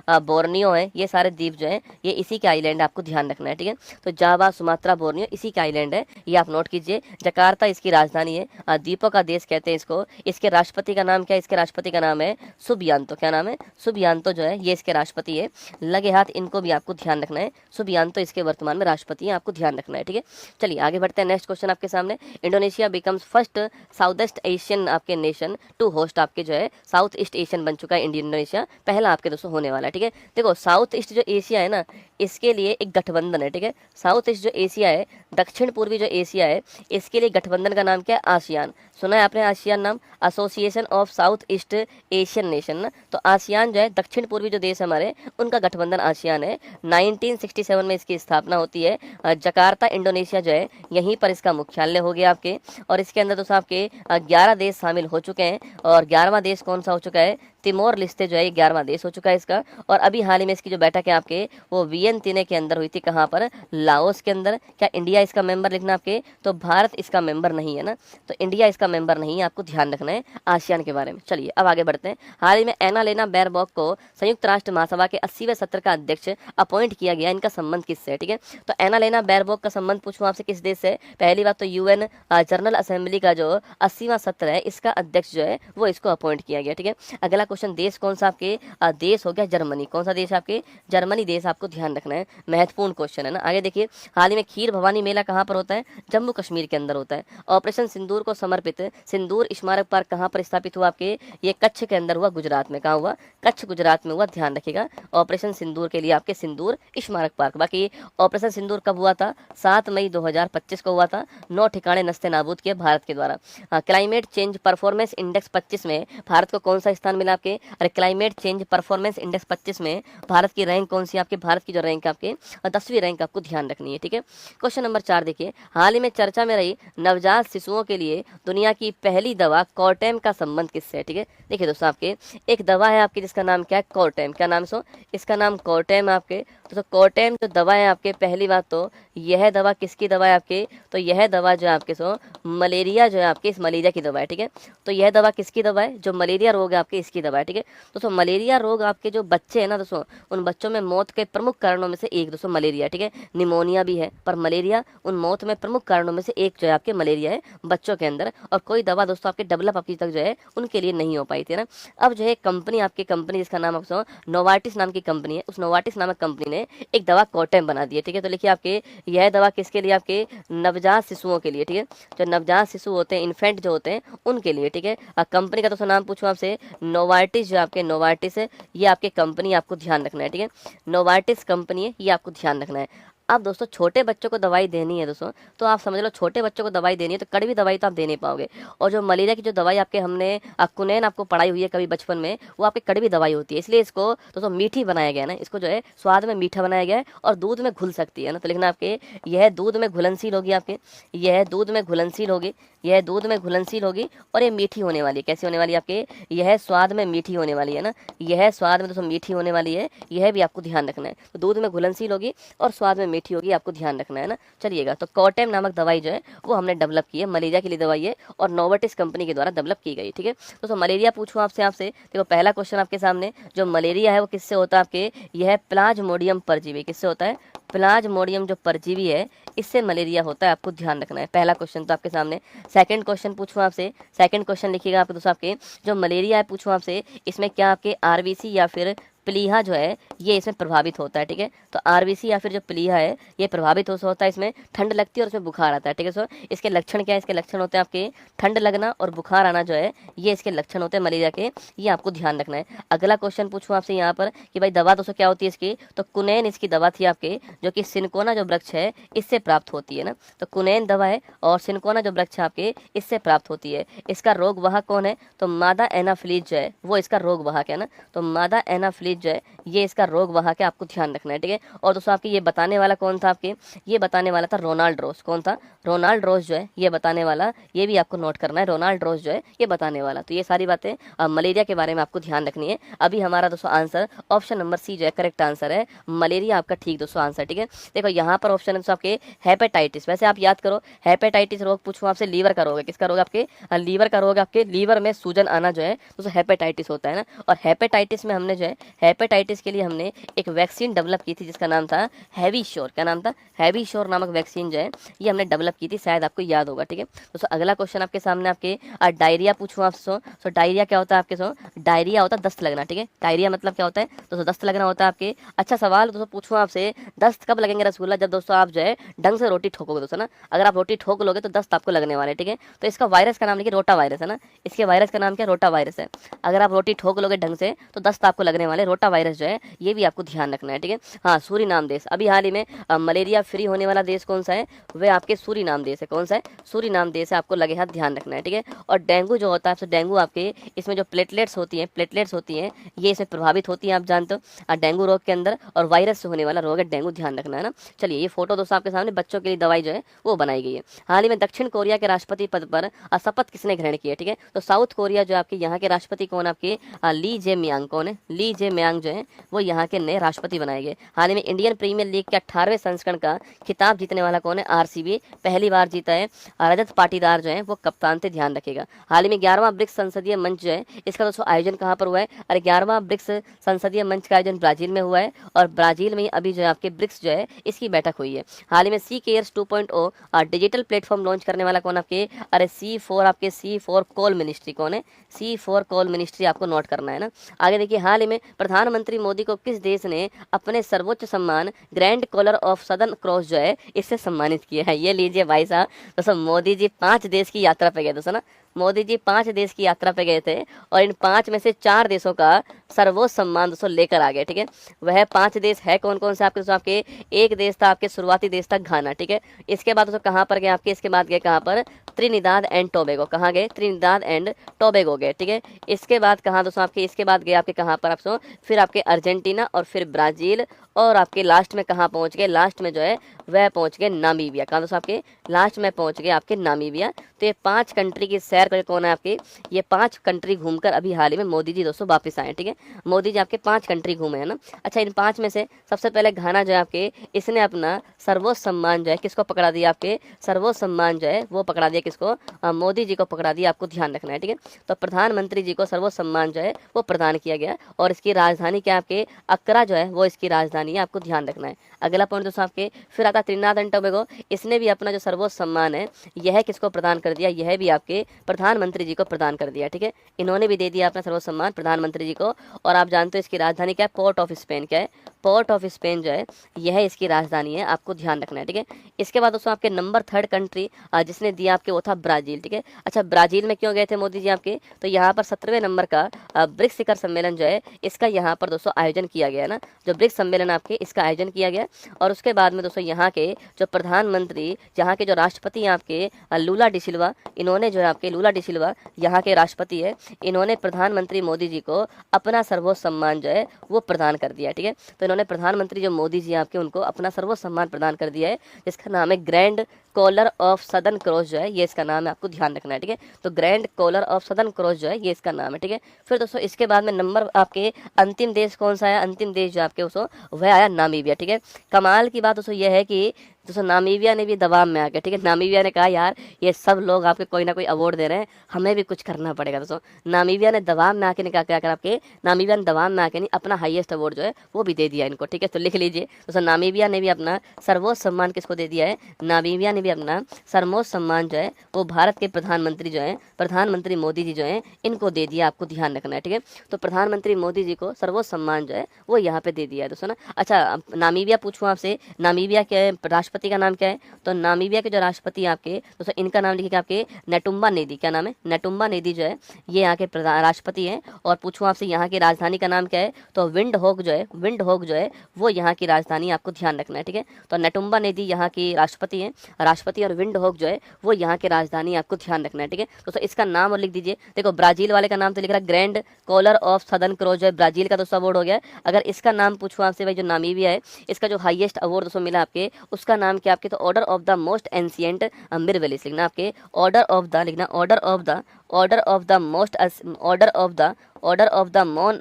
आप बोर्नियो है, ये सारे द्वीप जो है ये इसी के आइलैंड, आपको ध्यान रखना है, ठीक है। तो जावा, सुमात्रा, बोर्नियो इसी के आइलैंड है, ये आप नोट कीजिए। जकार्ता इसकी राजधानी है, द्वीपों का देश कहते हैं इसको। इसके राष्ट्रपति का नाम क्या है, इसके राष्ट्रपति का नाम है सुबियांतो, क्या नाम है, सुबियांतो जो है ये इसके राष्ट्रपति है, लगे हाथ इनको भी आपको ध्यान रखना है। सुबियांतो इसके वर्तमान में राष्ट्रपति हैं, आपको ध्यान रखना है, ठीक है। चलिए आगे बढ़ते हैं, नेक्स्ट क्वेश्चन आपके सामने। Indonesia becomes first south east Asian आपके नेशन टू होस्ट आपके जो है साउथ ईस्ट एशियन बन चुका है इंडोनेशिया, पहला आपके दोस्तों होने वाला है, ठीक है। देखो साउथ ईस्ट जो एशिया है ना, इसके लिए एक गठबंधन है, ठीक है। साउथ ईस्ट जो एशिया है, दक्षिण पूर्वी जो एशिया है, इसके लिए गठबंधन का नाम क्या है, आसियान। सुना है आपने आसियान नाम, association of south east Asian nation ना। तो आसियान जो है दक्षिण पूर्वी जो देश हमारे, उनका गठबंधन आसियान है। 1967 में इसकी स्थापना होती है। जकार्ता इंडोनेशिया जो है यहीं पर इसका मुख्यालय हो गया आपके। और इसके अंदर दोस्तों आपके 11 देश शामिल हो चुके हैं। और 11वां देश कौन सा हो चुका है, तिमोर लिस्ते जो है 11वां देश हो चुका है इसका। और अभी हाल ही में इसकी जो बैठक है आपके वो वियंतिने के अंदर हुई थी, कहाँ पर, लाओस के अंदर। क्या इंडिया इसका मेंबर लिखना आपके, तो भारत इसका मेंबर नहीं है ना, तो इंडिया इसका मेंबर नहीं है, आपको ध्यान रखना है आसियान के बारे में। चलिए अब आगे बढ़ते हैं। हाल ही में एनालेना बैरबॉक को संयुक्त राष्ट्र महासभा के 80वें सत्र का अध्यक्ष अपॉइंट किया गया। इनका संबंध किससे है, ठीक है, तो एनालेना बैरबॉक का संबंध पूछूं आपसे किस देश से, पहली बात तो यूएन जनरल असेंबली का जो 80वां सत्र है इसका अध्यक्ष जो है वो इसको अपॉइंट किया गया, ठीक है। अगला क्वेश्चन, देश कौन सा आपके, देश हो गया जर्मनी। कौन सा देश आपके, जर्मनी देश, आपको ध्यान रखना है, महत्वपूर्ण क्वेश्चन है ना। आगे देखिए, हाल ही में खीर भवानी मेला कहाँ पर होता है, जम्मू कश्मीर के अंदर होता है। ऑपरेशन सिंदूर को समर्पित सिंदूर स्मारक पार्क कहाँ पर स्थापित हुआ आपके, ये कच्छ के अंदर हुआ, गुजरात में। कहाँ हुआ, कच्छ गुजरात में हुआ, ध्यान रखिएगा। ऑपरेशन सिंदूर के लिए आपके सिंदूर स्मारक पार्क। बाकी ऑपरेशन सिंदूर कब हुआ था, 7 मई 2025 को हुआ था। 9 ठिकाने नस्ते नाबूद किए भारत के द्वारा। क्लाइमेट चेंज परफॉर्मेंस इंडेक्स 25 में भारत को कौन सा स्थान मिला आपके, अरे क्लाइमेट चेंज परफॉर्मेंस इंडेक्स 25 में भारत की रैंक कौन सी आपके, भारत की जो रैंक आपके 10वीं रैंक आपको ध्यान रखनी है, ठीक है। क्वेश्चन नंबर 4 देखिए, हाल ही में चर्चा में रही नवजात शिशुओं के लिए दुनिया की पहली दवा कॉर्टेम का संबंध किससे है, ठीक है। देखिए दोस्तों, आपके एक दवा है आपकी जिसका नाम क्या है, कॉर्टेम। क्या नाम सो, इसका नाम कॉर्टेम है आपके। तो कॉर्टेम जो दवा है आपके, पहली बात तो यह दवा किसकी दवा है आपके, तो यह दवा जो है आपके सो मलेरिया जो है आपके, इस मलेरिया की दवा है, ठीक है। तो यह दवा किसकी दवा है, जो मलेरिया रोग है आपके इसकी दवा है, ठीक है। दोस्तों मलेरिया रोग आपके जो बच्चे हैं ना दोस्तों, उन बच्चों में मौत के प्रमुख कारणों में से एक दोस्तों मलेरिया, ठीक है। निमोनिया भी है पर मलेरिया उन मौत में प्रमुख कारणों में से एक जो है आपके मलेरिया है बच्चों के अंदर। और कोई दवा दोस्तों आपके डेवलप अभी तक जो है उनके लिए नहीं हो पाई थी ना। अब जो है कंपनी आपकी, कंपनी जिसका नाम आपको नोवार्टिस नाम की कंपनी है, उस नोवार्टिस नामक कंपनी ने एक दवा कॉर्टेम बना दी है, ठीक है। तो लिखिए आपके यह दवा किसके लिए, आपके नवजात शिशुओं के लिए, ठीक है। जो नवजात शिशु होते हैं, इन्फेंट जो होते हैं उनके लिए, ठीक है। कंपनी का दोस्तों नाम पूछूं आपसे, नोवार्टिस। जो आपके नोवार्टिस है ये आपके कंपनी, आपको ध्यान रखना है, ठीक है। नोवार्टिस कंपनी है, ये आपको ध्यान रखना है। अब दोस्तों छोटे बच्चों को दवाई देनी है दोस्तों, तो आप समझ लो छोटे बच्चों को दवाई देनी है तो कड़वी दवाई तो आप दे नहीं पाओगे। और जो मलेरिया की जो दवाई आपके हमने कुनैन आपको पढ़ाई हुई है कभी बचपन में, वो आपकी कड़वी दवाई होती है, इसलिए इसको दोस्तों मीठी बनाया गया है ना, इसको जो है स्वाद में मीठा बनाया गया है और दूध में घुल सकती है ना। तो लिखना आपके यह दूध में घुलनशील होगी, आपके यह दूध में घुलनशील होगी, यह दूध में घुलनशील होगी और ये मीठी होने वाली है। कैसी होने वाली है आपके, यह स्वाद में मीठी होने वाली है ना, यह स्वाद में दोस्तों मीठी होने वाली है, यह भी आपको ध्यान रखना है। तो दूध में घुलनशील होगी और स्वाद में मीठी होगी, आपको ध्यान रखना है ना। चलिएगा, तो कॉर्टेम नामक दवाई जो है वो हमने डेवलप की है, मलेरिया के लिए दवाई है और नोवार्टिस कंपनी के द्वारा डेवलप की गई, ठीक है। तो मलेरिया पूछूं आपसे देखो पहला क्वेश्चन आपके सामने, जो मलेरिया है वो किससे होता है आपके, यह प्लाज्मोडियम परजीवी, किससे होता है, प्लाज्मोडियम जो परजीवी है इससे मलेरिया होता है, आपको ध्यान रखना है। पहला क्वेश्चन तो आपके सामने। सेकंड क्वेश्चन पूछूं आपसे, सेकंड क्वेश्चन लिखिएगा आपके दोस्तों, आपके जो मलेरिया है पूछूं आपसे, इसमें क्या आपके आरबीसी या फिर प्लीहा जो है ये इसमें प्रभावित होता है, ठीक है। तो आरबीसी या फिर जो प्लीहा है ये प्रभावित होता है, इसमें ठंड लगती है और इसमें बुखार आता है, ठीक है। सो इसके लक्षण क्या है, इसके लक्षण होते हैं आपके ठंड लगना और बुखार आना जो है ये इसके लक्षण होते हैं मलेरिया के, ये आपको ध्यान रखना है। अगला क्वेश्चन पूछूं आपसे यहाँ पर कि भाई दवा दोस्तों क्या होती है इसकी, तो कुनैन इसकी दवा थी आपके, जो कि सिनकोना जो वृक्ष है इससे प्राप्त होती है ना। तो कुनैन दवा है और सिनकोना जो वृक्ष है आपके इससे प्राप्त होती है। इसका रोग वाहक कौन है, तो मादा एनाफ्लीज जो है वो इसका रोग वाहक है ना। तो मादा एनाफ्लीज जो है ये इसका रोग वाहक है, आपको ध्यान रखना है, ठीक है। और दोस्तों आपके ये बताने वाला कौन था, आपके ये बताने वाला था रोनाल्ड रोस। कौन था, रोनाल्ड रोस जो है ये बताने वाला, ये भी आपको नोट करना है, रोनाल्ड रोस जो है ये बताने वाला। तो ये सारी बातें मलेरिया के बारे में आपको ध्यान रखनी है। अभी हमारा दोस्तों आंसर ऑप्शन नंबर सी जो है करेक्ट आंसर है, मलेरिया आपका ठीक दोस्तों आंसर, ठीक है। देखो यहाँ पर ऑप्शन है दोस्तों आपके हेपेटाइटिस। वैसे आप याद करो हेपेटाइटिस रोग पूछूं आपसे, लीवर का रोग है, किसका रोग आपके, लीवर का रोग, आपके लीवर में सूजन आना जो है दोस्तों हेपेटाइटिस होता है ना। और हेपेटाइटिस में हमने जो है हेपेटाइटिस के लिए हमने एक वैक्सीन डेवलप की थी जिसका नाम था हैवी श्योर। क्या नाम था, हैवी श्योर नामक वैक्सीन जो है ये हमने डेवलप की थी, शायद आपको याद होगा, ठीक है। दोस्तों अगला क्वेश्चन आपके सामने, आपके डायरिया पूछूं आपसे। सो डायरिया क्या होता है आपके, डायरिया होता है दस्त लगना, ठीक है। डायरिया मतलब क्या होता है दोस्तों, दस्त लगना होता है आपके। अच्छा सवाल दोस्तों पूछूं आपसे, दस्त कब लगेंगे रसगुल्ला, जब दोस्तों आप जो है ढंग से रोटी ठोकोगे दोस्तों ना। अगर आप रोटी ठोक लोगे तो दस्त आपको लगने वाले, ठीक है। तो इसका वायरस का नाम लिखिए रोटा वायरस है ना, इसके वायरस का नाम क्या रोटा वायरस है। अगर आप रोटी ठोक लोगे ढंग से तो दस्त आपको लगने वाले रोटा वायरस जो है ये भी आपको ध्यान रखना है, ठीक है। हाँ, सूरीनाम देश, अभी हाल ही में मलेरिया फ्री होने वाला देश कौन सा है, वह आपके सूरीनाम देश है। कौन सा है, सूरीनाम देश है, आपको लगे हाथ ध्यान रखना है, ठीक है। और डेंगू जो होता है, तो डेंगू आपके इसमें जो प्लेटलेट्स होती हैं ये इसमें प्रभावित होती हैं, आप जानते हो डेंगू रोग के अंदर, और वायरस से होने वाला रोग है डेंगू, ध्यान रखना है ना। चलिए ये फोटो दोस्तों आपके सामने बच्चों के लिए दवाई जो है वो बनाई गई है। हाल ही में दक्षिण कोरिया के राष्ट्रपति पद पर शपथ किसने ग्रहण की है, ठीक है। तो साउथ कोरिया जो आपके यहाँ के राष्ट्रपति कौन, आपके ली जे मियांग, कौन है, ली जे मियांग जो है वो यहाँ के नए राष्ट्रपति बनाए गए। हाल ही में इंडियन प्रीमियर लीग के 18वें संस्करण का खिताब जीतने वाला कौन है, आरसीबी पहली बार जीता है। रजत पाटीदार जो है वो कप्तान थे, ध्यान रखिएगा। हाल ही में 11वां ब्रिक्स संसदीय मंच जो है इसका दोस्तों आयोजन कहाँ पर हुआ है, और 11वां ब्रिक्स संसदीय मंच का आयोजन ब्राजील में हुआ है, और ब्राजील में अभी जो है आपके ब्रिक्स जो है इसकी बैठक हुई है। हाल ही में सी केयर्स 2.0 डिजिटल प्लेटफॉर्म लॉन्च करने वाला कौन, आपके अरे C4 कोल मिनिस्ट्री, कौन है, C4 कोल मिनिस्ट्री, आपको नोट करना है ना। आगे देखिए, हाल ही में प्रधानमंत्री मोदी को किस देश ने अपने सर्वोच्च सम्मान Grand Collar of Southern Cross जो है इससे सम्मानित किया है। ये लीजिए भाई साहब, दोस्तों मोदी जी 5 देश की यात्रा पे गए दोस्तों ना, मोदी जी 5 देश की यात्रा पे गए थे, और इन 5 में से 4 देशों का सर्वोच्च सम्मान दोस्तों लेकर आ गए, ठीक है। वह 5 देश है कौन कौन से आपके दोस्तों, आपके एक देश था, आपके शुरुआती देश था घाना, ठीक है। इसके बाद दोस्तों कहाँ पर गए आपके, इसके बाद गए कहाँ पर, त्रिनिदाद एंड टोबैगो, कहाँ गए, त्रिनिदाद एंड टोबैगो गए, ठीक है। इसके बाद कहाँ दोस्तों आपके, इसके बाद गए आपके कहाँ पर आपको, फिर आपके अर्जेंटीना, और फिर ब्राजील, और आपके लास्ट में कहाँ पहुँच गए, लास्ट में जो है वह पहुँच गए नामीबिया। कहाँ दोस्तों आपके लास्ट में पहुँच गए आपके नामीबिया। तो ये 5 कंट्री की सैर करके कौन है आपके, ये 5 कंट्री घूमकर अभी हाल ही में मोदी जी दोस्तों वापस आए, ठीक है। मोदी जी आपके 5 कंट्री घूमे हैं ना। अच्छा, इन 5 में से सबसे पहले घाना जो है आपके इसने अपना सर्वोच्च सम्मान जो है किसको पकड़ा दिया, आपके सर्वोच्च सम्मान जो है वो पकड़ा दिया किसको, मोदी जी को पकड़ा दिया, आपको ध्यान रखना है, ठीक है। तो प्रधानमंत्री जी को सर्वोच्च सम्मान जो है वो प्रदान किया गया, और इसकी राजधानी क्या आपके अक्रा जो है वो इसकी राजधानी है, आपको ध्यान रखना है। अगला पॉइंट दोस्तों आपके फिर आता त्रिनाद एंड टोबैगो, इसने भी अपना जो सर्वोच्च सम्मान है यह किसको प्रदान कर दिया, यह भी आपके प्रधानमंत्री जी को प्रदान कर दिया, ठीक है। इन्होंने भी दे दिया अपना सर्वोच्च सम्मान प्रधानमंत्री जी को। और आप जानते हो इसकी राजधानी क्या है, पोर्ट ऑफ स्पेन, क्या है, पोर्ट ऑफ स्पेन जो है यह इसकी राजधानी है, आपको ध्यान रखना है, ठीक है। इसके बाद दोस्तों आपके नंबर 3 कंट्री जिसने दिया आपके वो था ब्राजील, ठीक है। अच्छा, ब्राजील में क्यों गए थे मोदी जी आपके, तो यहाँ पर 17वें नंबर का ब्रिक्स शिखर सम्मेलन जो है इसका यहाँ पर दोस्तों आयोजन किया गया ना, जो ब्रिक्स सम्मेलन आपके इसका आयोजन किया गया। और उसके बाद में दोस्तों यहाँ के जो प्रधानमंत्री, यहाँ के जो राष्ट्रपति हैं आपके लूला डी सिल्वा, इन्होंने जो है आपके लूला डी सिल्वा यहाँ के राष्ट्रपति है, इन्होंने प्रधानमंत्री मोदी जी को अपना सर्वोच्च सम्मान जो है वो प्रदान कर दिया, ठीक है। तो इन्होंने प्रधानमंत्री जो मोदी जी आपके उनको अपना सर्वोच्च सम्मान प्रदान कर दिया है, जिसका नाम है Grand Collar of Southern Cross जो है ये इसका नाम है, आपको ध्यान रखना है, ठीक है। तो Grand Collar of Southern Cross जो है ये इसका नाम है, ठीक है। फिर दोस्तों इसके बाद में नंबर आपके अंतिम देश कौन सा है, अंतिम देश जो आपके उसको वह आया नामीबिया, ठीक है। कमाल की बात दोस्तों यह है कि दोस्तों नामीबिया ने भी दबाव में आ गया, ठीक है। नामीबिया ने कहा यार ये सब लोग आपके कोई ना कोई अवार्ड दे रहे हैं, हमें भी कुछ करना पड़ेगा। दोस्तों नामीबिया ने दबाव में आके कहा क्या कर आपके, नामीबिया ने दबाव में आके नहीं अपना हाईएस्ट अवार्ड जो है वो भी दे दिया इनको, ठीक है। तो लिख लीजिए दोस्तों, नामीबिया ने भी अपना सर्वोच्च सम्मान किसको दे दिया है, नामीबिया ने भी अपना सर्वोच्च सम्मान जो है वो भारत के प्रधानमंत्री जो है, प्रधानमंत्री मोदी जी जो है इनको दे दिया, आपको ध्यान रखना है, ठीक है। तो प्रधानमंत्री मोदी जी को सर्वोच्च सम्मान जो है वो यहाँ पे दे दिया है दोस्तों ना। अच्छा, नामीबिया पूछूं आपसे, नामीबिया के राष्ट्रपति का नाम क्या है, तो नामीबिया के जो राष्ट्रपति हैं आपके दोस्तों इनका नाम लिखिए आपके नेटुम्बा नेदी, क्या नाम है, नेटुम्बा नेदी जो है ये यहाँ के राष्ट्रपति हैं। और पूछूं आपसे यहाँ की राजधानी का नाम क्या है, तो विंड होक जो है, विंड होक जो है वो यहाँ की राजधानी, आपको ध्यान रखना है, ठीक है। तो नेटुम्बा नेदी यहाँ की राष्ट्रपति हैं, राष्ट्रपति, और विंड होक जो है वो यहाँ के राजधानी, आपको ध्यान रखना है, ठीक है। दोस्तों इसका नाम और लिख दीजिए, देखो ब्राजील वाले का नाम तो लिख रहा है Grand Collar of Southern Cross जो है ब्राजील का दोस्तों अवार्ड हो गया। अगर इसका नाम पूछूं आपसे भाई जो नामीबिया है इसका जो हाईएस्ट अवार्ड दोस्तों मिला आपके उसका नाम क्या आपके, तो Order of the Most Ancient Mirabilis लिखना, आपके ऑर्डर ऑफ द लिखना, Order of the Most, Order of the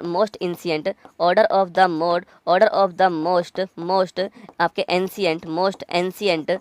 Most Ancient, Order of the Most आपके एंशिएंट, मोस्ट एंशिएंट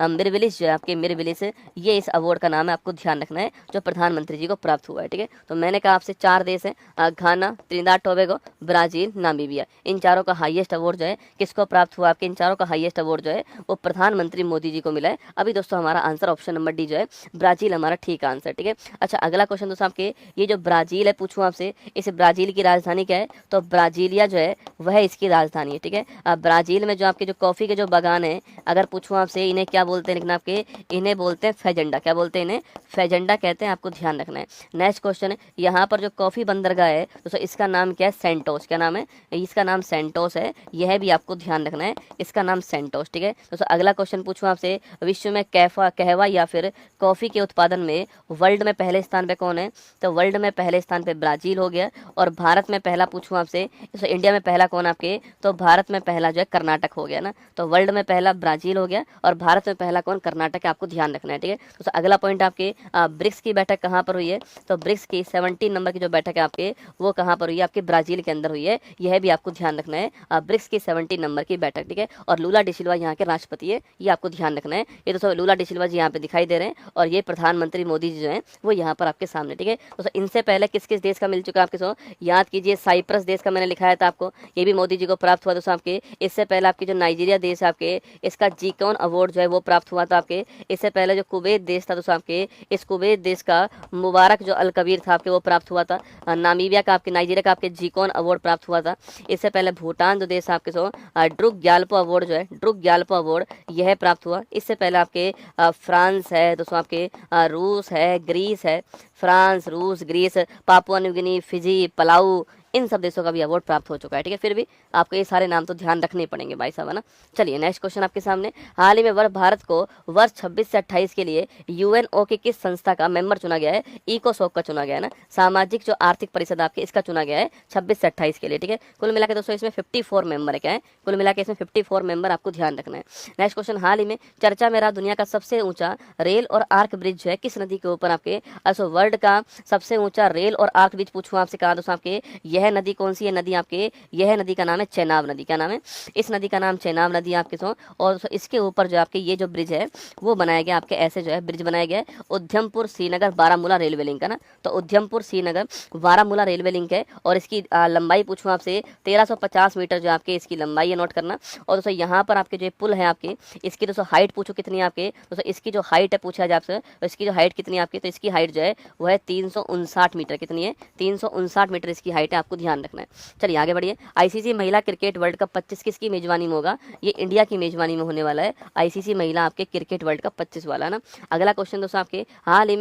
मिरेबलिस जो है आपके मिरेबलिस, ये इस अवार्ड का नाम है, आपको ध्यान रखना है, जो प्रधानमंत्री जी को प्राप्त हुआ है, ठीक है। तो मैंने कहा आपसे 4 देश हैं, घाना, त्रिनिदाद टोबैगो, ब्राजील, नामीबिया, इन चारों का हाईएस्ट अवार्ड जो है किसको प्राप्त हुआ, आपके इन चारों का हाईएस्ट अवार्ड जो है वो प्रधानमंत्री मोदी जी को मिला है। अभी दोस्तों हमारा आंसर ऑप्शन नंबर डी जो है ब्राजील हमारा ठीक आंसर, ठीक है। अच्छा, अगला क्वेश्चन दोस्तों आपके ये जो ब्राजील है पूछूं आपसे, इस ब्राजील की राजधानी क्या है, तो ब्राजीलिया जो है वह इसकी राजधानी है, ठीक है। ब्राजील में जो आपके जो कॉफी के जो बागान है, अगर पूछूं आपसे, इन्हें क्या बोलते हैं, लेकिन आपके इन्हें बोलते हैं फेजेंडा। क्या बोलते हैं इन्हें? फेजेंडा कहते हैं, आपको ध्यान रखना है। नेक्स्ट क्वेश्चन है, यहाँ पर जो कॉफी बंदरगाह है दोस्तों, इसका नाम क्या है? सेंटोस। क्या नाम है? इसका नाम सेंटोस है, यह भी आपको ध्यान रखना है, इसका नाम सेंटोस। ठीक है दोस्तों, अगला क्वेश्चन पूछूं आपसे, विश्व में कहवा या फिर कॉफी के उत्पादन में वर्ल्ड में पहले स्थान पे कौन है? तो वर्ल्ड में पहले स्थान पे ब्राजील हो गया। और भारत में पहला पूछूं आपसे, तो इंडिया में पहला कौन आपके? तो भारत में पहला जो है कर्नाटक हो गया ना। तो वर्ल्ड में पहला ब्राजील हो गया और भारत में पहला कौन? कर्नाटक है, आपको ध्यान रखना है। ठीक है तो अगला पॉइंट आपके, ब्रिक्स की बैठक कहाँ पर हुई है? तो ब्रिक्स की 17 नंबर की जो बैठक है आपके, वो कहाँ पर हुई है? आपके ब्राजील के अंदर हुई है, यह भी आपको ध्यान रखना है, ब्रिक्स की 17 नंबर की बैठक। ठीक है, और लूला डिसिल्वा यहाँ के राष्ट्रपति है, ये आपको ध्यान रखना है। ये दोस्तों लूला डिसिल्वा जी यहाँ पे दिखाई दे रहे हैं और ये प्रधानमंत्री मोदी जी जो हैं वो यहाँ पर आपके सामने। ठीक है दोस्तों, इनसे पहले किस किस देश का मिल चुका है आपके? सो याद कीजिए, साइप्रस देश का मैंने लिखाया था आपको, ये भी मोदी जी को प्राप्त हुआ दोस्तों आपके। इससे पहले आपके जो नाइजीरिया देश है आपके, इसका जीकॉन अवार्ड जो है वो प्राप्त हुआ था आपके। इससे पहले जो कुवैत देश था दोस्तों आपके, इस कुवैत देश का मुबारक जो अल कबीर था आपके, वो प्राप्त हुआ था। नामीबिया का आपके, नाइजीरिया का आपके जीकॉन अवार्ड प्राप्त हुआ था। इससे पहले भूटान जो देश आपके सो ड्रुक ग्याल्पो अवार्ड जो है, ड्रुक ग्याल्पो अवार्ड यह प्राप्त हुआ। इससे पहले आपके फ्रांस है दोस्तों आपके, रूस है, ग्रीस है, फ्रांस, रूस, Greece, Papua New Guinea, Fiji, Palau, इन सब देशों का भी अवार्ड प्राप्त हो चुका है। ठीक है, फिर भी आपको ये सारे नाम तो ध्यान रखने पड़ेंगे भाई साहब, है ना। चलिए नेक्स्ट क्वेश्चन आपके सामने, हाल ही में भारत को वर्ष 26 से 28 के लिए यूएनओ की किस संस्था का मेंबर चुना गया है? इकोसॉक का चुना गया है ना, सामाजिक जो आर्थिक परिषद आपके, इसका चुना गया है 26 से 28 के लिए। ठीक है, कुल मिला के दोस्तों इसमें 54 मेंबर है। क्या है? कुल मिला के इसमें 54 मेंबर, आपको ध्यान रखना है। नेक्स्ट क्वेश्चन, हाल ही में चर्चा में रहा दुनिया का सबसे ऊंचा रेल और आर्क ब्रिज जो है किस नदी के ऊपर आपके? वर्ल्ड का सबसे ऊंचा रेल और आर्क ब्रिज पूछूं आपसे, कहा दोस्तों आपके, यह नदी कौन सी है? नदी आपके, यह नदी का नाम है चेनाब नदी। क्या नाम है? इस नदी का नाम चेनाब नदी आपके सो। और इसके ऊपर जो आपके ये जो ब्रिज है वो बनाया गया आपके, ऐसे जो है ब्रिज बनाया गया है, उधमपुर श्रीनगर बारामूला रेलवे लिंक है ना। तो उधमपुर श्रीनगर बारामूला रेलवे लिंक है और इसकी लंबाई पूछूं आपसे 1350 मीटर जो आपके इसकी लंबाई है, नोट करना। और दोस्तों यहाँ पर आपके जो पुल है आपके, इसकी दोस्तों हाइट पूछो कितनी है आपके? दोस्तों इसकी जो हाइट है पूछा जाए आपसे, तो इसकी जो हाइट कितनी है आपकी? तो इसकी हाइट जो है वो है 359 मीटर। कितनी है? 359 मीटर इसकी हाइट है, आपको ध्यान रखना है। चलिए आगे बढ़िए, आईसीसी महिला क्रिकेट वर्ल्ड कप 25 किसकी मेजबानी में होगा? ये इंडिया की मेजबानी में होने वाला है, आईसीसी महिला आपके क्रिकेट वर्ल्ड कप 25 वाला है ना। अगला क्वेश्चन दोस्तों आपके, हाल ही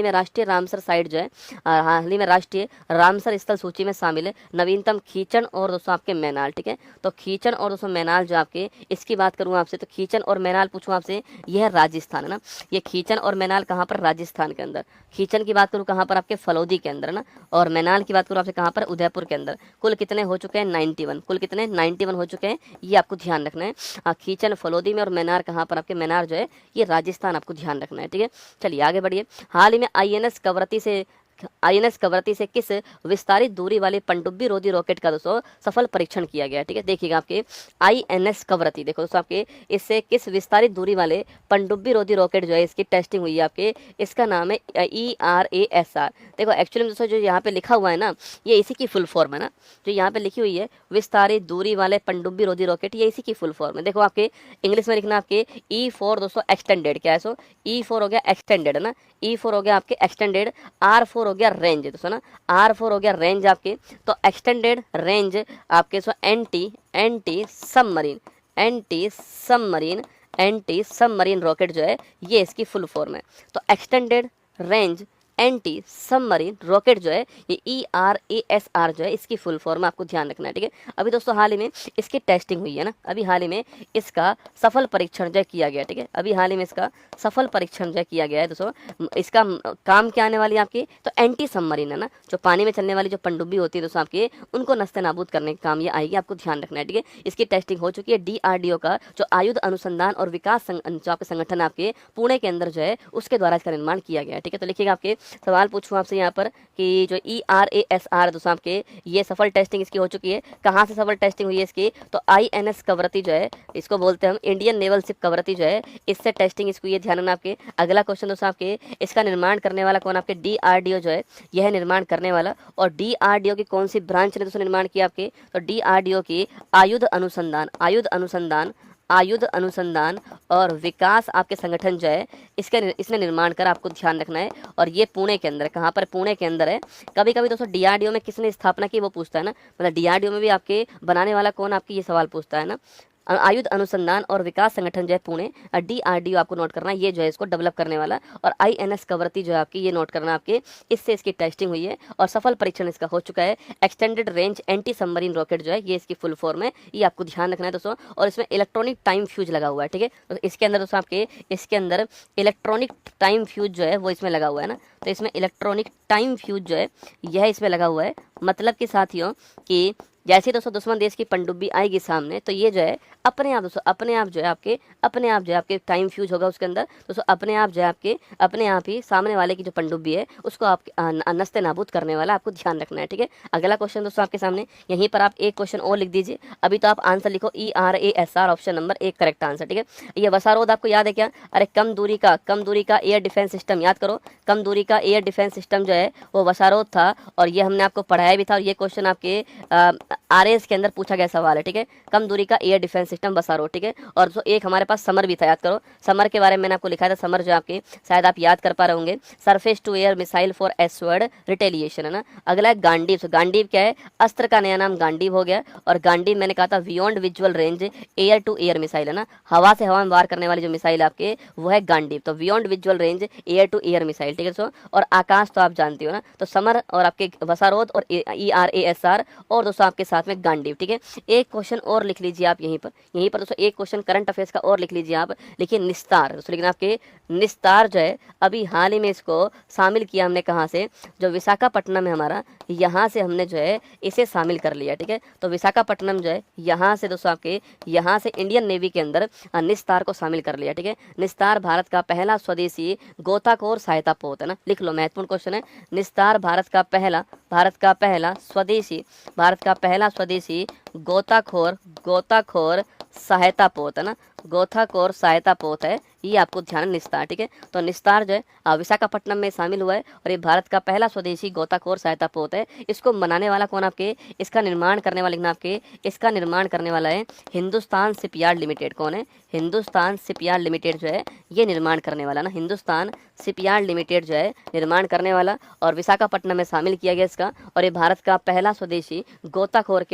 में राष्ट्रीय रामसर साइट जो है, हाल ही में राष्ट्रीय रामसर स्थल सूची में शामिल है नवीनतम खींचन और दोस्तों आपके मैनाल। ठीक है, तो खींचन और दोस्तों मैनाल जो आपके, इसकी बात करूँ आपसे, तो खींचन और मैनाल पूछूं आपसे, यह राजस्थान है ना। ये खींचन और मैनाल कहाँ पर? राजस्थान के अंदर। खींचन की बात करूँ कहाँ पर? आपके फलौदी के अंदर ना। और मैनाल की बात करूँ आपसे कहाँ पर? उदयपुर के अंदर। कुल कितने हो चुके हैं? 91। कुल कितने? 91 हो चुके हैं, ये आपको ध्यान रखना है। खींचन फलौदी में और मैनार कहाँ पर? आपके मैनार जो है ये राजस्थान, आपको ध्यान रखना है। ठीक है, चलिए आगे बढ़िए, हाल ही में आईएनएस कवरत्ती से किस विस्तारित दूरी वाले पनडुब्बी रोधी रॉकेट का दोस्तों सफल परीक्षण किया गया? ठीक है, देखिएगा आपके आईएनएस कवरत्ती, देखो दोस्तों आपके इससे किस विस्तारित दूरी वाले पनडुब्बी रोधी रॉकेट जो है इसकी टेस्टिंग हुई है आपके, इसका नाम है ERASR। देखो एक्चुअली दोस्तों जो यहाँ पे लिखा हुआ है ना, ये इसी की फुल फॉर्म है ना, जो यहाँ पे लिखी हुई है विस्तारित दूरी वाले पनडुब्बी रोधी रॉकेट, ये इसी की फुल फॉर्म है। देखो आपके इंग्लिश में लिखना आपके E4 दोस्तों एक्सटेंडेड। क्या है? सो E4 हो गया एक्सटेंडेड है ना, E4 हो गया आपके एक्सटेंडेड, R4 हो गया रेंज दोस्तों ना, R4 हो गया रेंज आपके। तो एक्सटेंडेड रेंज आपके सो एंटी सबमरीन रॉकेट जो है ये इसकी फुल फॉर्म है। तो extended range anti submarine rocket जो है ये ERASR जो है इसकी फुल फॉर्म, आपको ध्यान रखना है। ठीक है, अभी दोस्तों हाल ही में इसकी टेस्टिंग हुई है ना, अभी हाल ही में इसका सफल परीक्षण जो किया गया। ठीक है, अभी हाल ही में इसका सफल परीक्षण जो किया गया है दोस्तों। इसका काम क्या आने वाली है आपकी? तो एंटी सबमरीन है ना, जो पानी में चलने वाली जो पनडुब्बी होती है दोस्तों आपकी, उनको नस्ते नाबूद करने का काम ये आएगी, आपको ध्यान रखना है। ठीक है, इसकी टेस्टिंग हो चुकी है। DRDO का जो आयुध अनुसंधान और विकास जो आपके संगठन आपके पुणे के अंदर जो है उसके द्वारा इसका निर्माण किया गया है। ठीक है, तो लिखिएगा आपके सवाल पूछूं आपसे यहाँ पर कि जो ERASR दोस्तों आपके ये सफल टेस्टिंग इसकी हो चुकी है। कहाँ से सफल टेस्टिंग हुई है इसकी? तो INS कवरत्ती जो है, इसको बोलते हैं हम इंडियन नेवल शिप कवरत्ती जो है, इससे टेस्टिंग इसको, ये ध्यान रखना आपके। अगला क्वेश्चन दोस्तों आपके, इसका निर्माण करने वाला कौन? आपके DRDO जो है यह निर्माण करने वाला। और DRDO की कौन सी ब्रांच ने दोस्तों निर्माण किया आपके? तो DRDO की आयुध अनुसंधान और विकास आपके संगठन जो है इसने निर्माण कर, आपको ध्यान रखना है। और ये पुणे के अंदर, कहाँ पर? पुणे के अंदर है। कभी कभी दोस्तों DRDO में किसने स्थापना की वो पूछता है ना, मतलब DRDO में भी आपके बनाने वाला कौन, आपकी ये सवाल पूछता है ना। आयुध अनुसंधान और विकास संगठन जो है पुणे, DRDO आपको नोट करना है, ये जो है इसको डेवलप करने वाला। और INS कवरती जो है आपकी, ये नोट करना आपके, इससे इसकी टेस्टिंग हुई है और सफल परीक्षण इसका हो चुका है। Extended range anti submarine rocket जो है, ये इसकी फुल फॉर्म है, ये आपको ध्यान रखना है दोस्तों। और इसमें इलेक्ट्रॉनिक टाइम फ्यूज लगा हुआ है, ठीक है। तो इसके अंदर दोस्तों आपके, इसके अंदर इलेक्ट्रॉनिक टाइम फ्यूज जो है वो इसमें लगा हुआ है ना। तो इसमें इलेक्ट्रॉनिक टाइम फ्यूज जो है यह इसमें लगा हुआ है। मतलब कि साथियों कि जैसे दोस्तों दुश्मन देश की पनडुब्बी आएगी सामने, तो ये जो है अपने आप दोस्तों, अपने आप जो है आपके टाइम फ्यूज होगा उसके अंदर दोस्तों, अपने आप जो है आपके, अपने आप ही सामने वाले की जो पनडुब्बी है उसको आपके नस्ते नाबूद करने वाला, आपको ध्यान रखना है, ठीक है। अगला क्वेश्चन दोस्तों आपके सामने, यहीं पर आप एक क्वेश्चन और लिख दीजिए। अभी तो आप आंसर लिखो ERASR, option number 1 correct answer, ठीक है। ये वसारोद आपको याद है क्या? अरे कम दूरी का एयर डिफेंस सिस्टम याद करो। कम दूरी का एयर डिफेंस सिस्टम जो है वो वसारोद था, और ये हमने आपको पढ़ाया भी था। और ये क्वेश्चन आपके RAS के अंदर पूछा गया सवाल है, ठीक है। कम दूरी का एयर डिफेंस सिस्टम वसारोद, ठीक है। और जो एक हमारे पास समर भी था, याद करो। समर के बारे में मैंने आपको लिखा था, समर जो आपके शायद आप याद कर पा रहे होंगे, surface to air missile for assured retaliation, है ना। अगला है गांडीव। तो गांडीव क्या है? अस्त्र का नया नाम गांडीव हो गया। और गांडीव मैंने कहा था beyond visual range air to air missile, है ना। हवा से हवा में वार करने वाली जो मिसाइल आपके, वो है गांडीव। तो beyond visual range air to air missile, ठीक है दोस्तों। और आकाश तो आप जानते हो ना। तो समर और आपके वसारोद और ERASR, और दोस्तों आपके साथ में गांडीव, ठीक है। एक क्वेश्चन और लिख लीजिए आप यहीं पर दोस्तों, एक क्वेश्चन करंट अफेयर्स का और लिख लीजिए आप। लिखिए निस्तार दोस्तों, लेकिन आपके निस्तार जो है अभी हाल ही में इसको शामिल किया हमने, कहाँ से? जो विशाखापट्टनम है हमारा, यहाँ से हमने जो है इसे शामिल कर लिया, ठीक है। तो विशाखापट्टनम जो है यहाँ से दोस्तों आपके, यहाँ से इंडियन नेवी के अंदर निस्तार को शामिल कर लिया, ठीक है। निस्तार भारत का पहला स्वदेशी गोताखोर सहायता पोत, है ना। लिख लो, महत्वपूर्ण क्वेश्चन है। निस्तार भारत का पहला स्वदेशी गोताखोर सहायता पोत, है ना। गोताखोर सहायता पोत है, ये आपको ध्यान निस्तार, ठीक है। तो निस्तार जो है विशाखापट्टनम में शामिल हुआ है, और ये भारत का पहला स्वदेशी गोताखोर सहायता पोत है। इसको बनाने वाला कौन आपके? इसका निर्माण करने वाला, लिखना आपके, इसका निर्माण करने वाला है हिंदुस्तान शिपयार्ड लिमिटेड। कौन है? हिंदुस्तान शिपयार्ड लिमिटेड जो है ये निर्माण करने वाला ना। हिंदुस्तान शिपयार्ड लिमिटेड जो है निर्माण करने वाला, और विशाखापट्टनम में शामिल किया गया इसका। और ये भारत का पहला स्वदेशी गोताखोर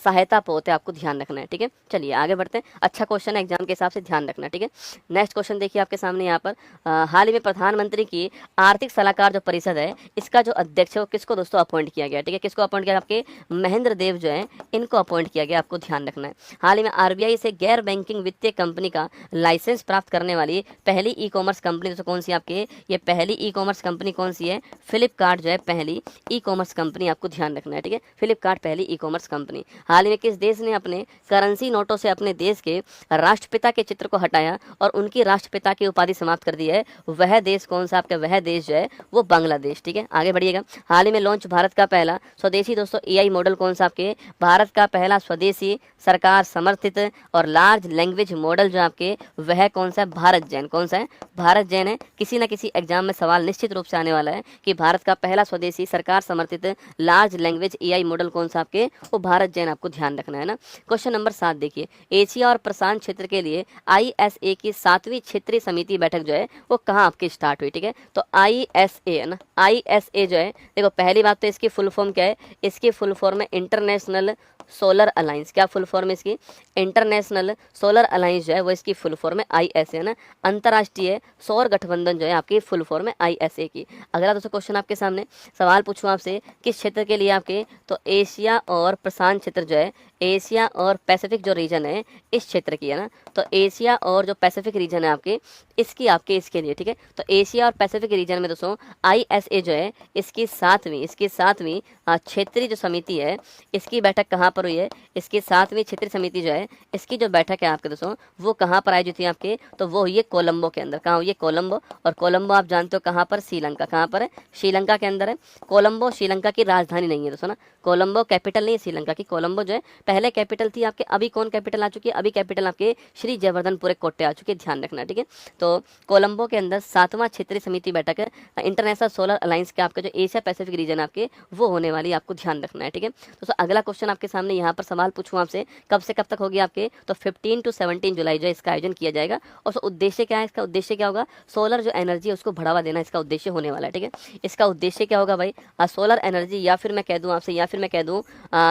सहायता पोत है, आपको ध्यान रखना है, ठीक है। चलिए आगे बढ़ते हैं। अच्छा क्वेश्चन है, एग्जाम के हिसाब से ध्यान रखना, ठीक है। नेक्स्ट क्वेश्चन देखिए आपके सामने यहाँ पर, हाल ही में प्रधानमंत्री की आर्थिक सलाहकार जो परिषद है, इसका जो अध्यक्ष है वो किसको दोस्तों अपॉइंट किया गया, ठीक है। किसको अपॉइंट किया? आपके महेंद्र देव जो है, इनको अपॉइंट किया गया, आपको ध्यान रखना है। हाल ही में RBI से गैर बैंकिंग वित्तीय कंपनी का लाइसेंस प्राप्त करने वाली पहली ई-कॉमर्स कंपनी दोस्तों कौन सी आपके? ये पहली ई-कॉमर्स कंपनी कौन सी है? फ्लिपकार्ट जो है पहली ई-कॉमर्स कंपनी, आपको ध्यान रखना है, ठीक है। फ्लिपकार्ट पहली ई-कॉमर्स कंपनी। हाल ही में किस देश ने अपने करेंसी नोटों से अपने देश के राष्ट्रपिता के चित्र को हटाया और उनकी राष्ट्रपिता की उपाधि समाप्त कर दी है? वह देश कौन सा आपका? वह देश जो है वो बांग्लादेश, ठीक है। आगे बढ़िएगा। हाल ही में लॉन्च भारत का पहला स्वदेशी दोस्तों AI मॉडल कौन सा आपके? भारत का पहला स्वदेशी सरकार समर्थित और लार्ज लैंग्वेज मॉडल जो आपके, वह कौन सा है? भारत जैन। कौन सा है? भारत जैन है। किसी ना किसी एग्जाम में सवाल निश्चित रूप से आने वाला है कि भारत का पहला स्वदेशी सरकार समर्थित लार्ज लैंग्वेज AI मॉडल कौन सा आपके? वो भारत जैन, आपको ध्यान रखना है ना। क्वेश्चन नंबर 7 देखिए, एशिया और प्रशांत क्षेत्र के लिए ISA की 7वीं क्षेत्रीय समिति बैठक जो है वो कहाँ आपकी स्टार्ट हुई, ठीक है। तो ISA है ना, ISA जो है, देखो पहली बात तो इसकी फुल फॉर्म क्या है? इसकी फुल फॉर्म है इंटरनेशनल सोलर अलायंस। क्या फुल फॉर्म है इसकी? इंटरनेशनल सोलर अलायंस जो है वो इसकी फुल फॉर्म है ISA, है ना। अंतर्राष्ट्रीय सौर गठबंधन जो है आपकी फुल फॉर्म है ISA की। अगला दोस्तों क्वेश्चन आपके सामने, सवाल पूछूं आपसे, किस क्षेत्र के लिए आपके? तो एशिया और प्रशांत क्षेत्र जो है, एशिया और पैसिफिक जो रीजन है इस क्षेत्र की, है ना। तो एशिया और जो पैसिफिक रीजन है आपके, इसके लिए, ठीक है। तो एशिया और पैसिफिक रीजन में दोस्तों ISA जो है इसकी सातवीं क्षेत्रीय जो समिति है, इसकी बैठक कहाँ पर हुई है? इसकी 7वीं क्षेत्रीय समिति जो है इसकी जो बैठक है आपके दोस्तों, वो कहाँ पर आयोजित हुई आपके? तो वो हुई है कोलंबो के अंदर। कहाँ हुई है? कोलंबो। और कोलंबो आप जानते हो कहाँ पर? श्रीलंका। कहाँ पर है? श्रीलंका के अंदर है। कोलंबो श्रीलंका की राजधानी नहीं है दोस्तों ना। कोलंबो कैपिटल नहीं है श्रीलंका की। कोलंबो जो है पहले कैपिटल थी आपके, अभी कौन कैपिटल आ चुकी है? अभी कैपिटल आपके श्री जयवर्धनपुर कोट्टे आ चुके हैं, ध्यान रखना, ठीक है। तो कोलंबो के अंदर 7वां क्षेत्रीय समिति बैठक है इंटरनेशनल सोलर अलायंस के आपके जो एशिया पैसिफिक रीजन आपके वो होने वाली, आपको ध्यान रखना है, ठीक है। तो अगला क्वेश्चन आपके सामने यहाँ पर सवाल पूछूं आपसे, कब से कब तक होगी आपके? तो 15 to 17 जुलाई जो इसका आयोजन किया जाएगा। और उद्देश्य क्या है? इसका उद्देश्य क्या होगा? सोलर जो एनर्जी है उसको बढ़ावा देना इसका उद्देश्य होने वाला है, ठीक है। इसका उद्देश्य क्या होगा भाई? सोलर एनर्जी, या फिर मैं कह दूं आपसे, या फिर मैं कह दूं